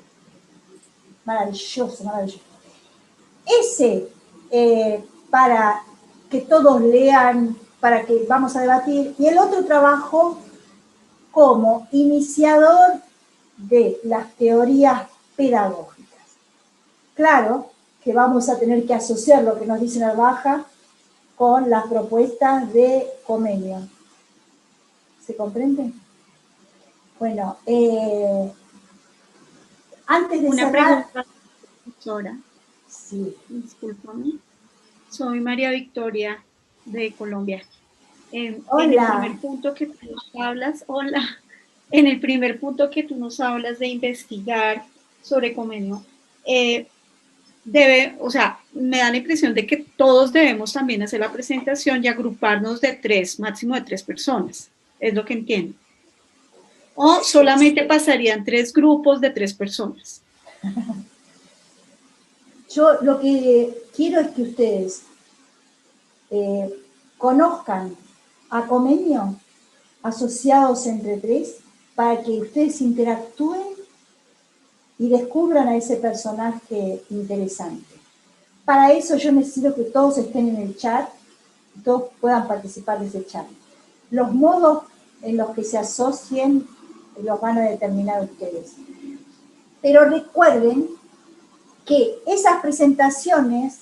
Maravilloso, maravilloso. Ese, para que todos lean, para que vamos a debatir. Y el otro trabajo como iniciador de las teorías pedagógicas. Claro que vamos a tener que asociar lo que nos dice Narvaja con las propuestas de Comenio. ¿Se comprende? Bueno, antes de una cerrar... pregunta, profesora. Sí. Discúlpame. Soy María Victoria de Colombia. Hola. En el primer punto que tú nos hablas, hola. En el primer punto que tú nos hablas de investigar sobre Comenio, me da la impresión de que todos debemos también hacer la presentación y agruparnos de 3, máximo de 3 personas, es lo que entiendo. O solamente pasarían 3 grupos de 3 personas. Yo lo que quiero es que ustedes conozcan a Comenio asociados entre 3 para que ustedes interactúen y descubran a ese personaje interesante. Para eso yo necesito que todos estén en el chat, todos puedan participar de ese chat. Los modos en los que se asocien los van a determinar ustedes. Pero recuerden que esas presentaciones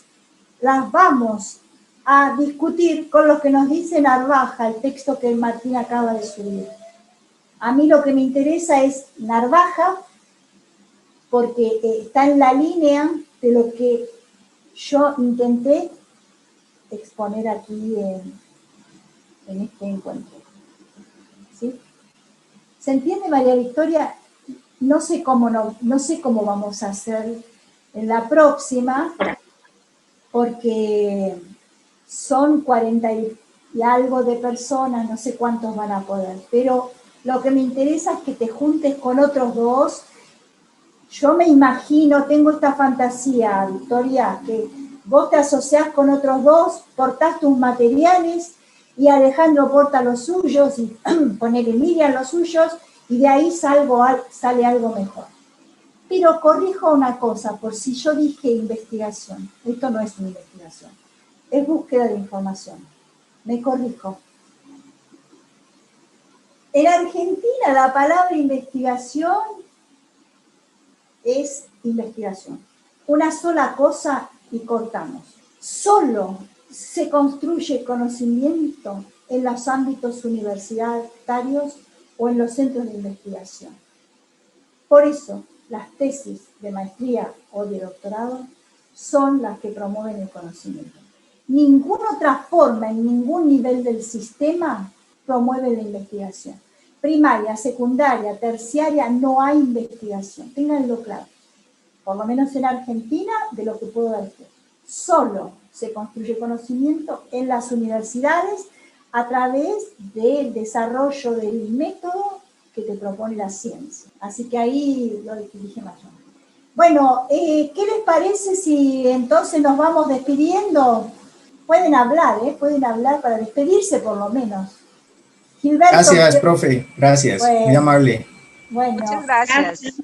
las vamos a discutir con lo que nos dice Narvaja, el texto que Martín acaba de subir. A mí lo que me interesa es Narvaja, porque está en la línea de lo que yo intenté exponer aquí en este encuentro. ¿Sí? ¿Se entiende, María Victoria? No sé cómo vamos a hacer en la próxima, porque son 40 y algo de personas, no sé cuántos van a poder, pero lo que me interesa es que te juntes con otros 2. Yo me imagino, tengo esta fantasía, Victoria, que vos te asociás con otros 2, portás tus materiales y Alejandro porta los suyos y ponele Miriam los suyos y de ahí sale algo mejor. Pero corrijo una cosa, por si yo dije investigación, esto no es una investigación, es búsqueda de información. Me corrijo. En Argentina la palabra investigación es investigación. Una sola cosa y cortamos. Solo se construye conocimiento en los ámbitos universitarios o en los centros de investigación. Por eso, las tesis de maestría o de doctorado son las que promueven el conocimiento. Ninguna otra forma, en ningún nivel del sistema, promueve la investigación. Primaria, secundaria, terciaria, no hay investigación. Ténganlo claro. Por lo menos en Argentina, de lo que puedo decir. Solo se construye conocimiento en las universidades a través del desarrollo del método que te propone la ciencia. Así que ahí lo dije más o menos. Bueno, ¿qué les parece si entonces nos vamos despidiendo? Pueden hablar para despedirse por lo menos. Gilberto, gracias, profe. Gracias. Bueno, muy amable. Bueno, muchas gracias.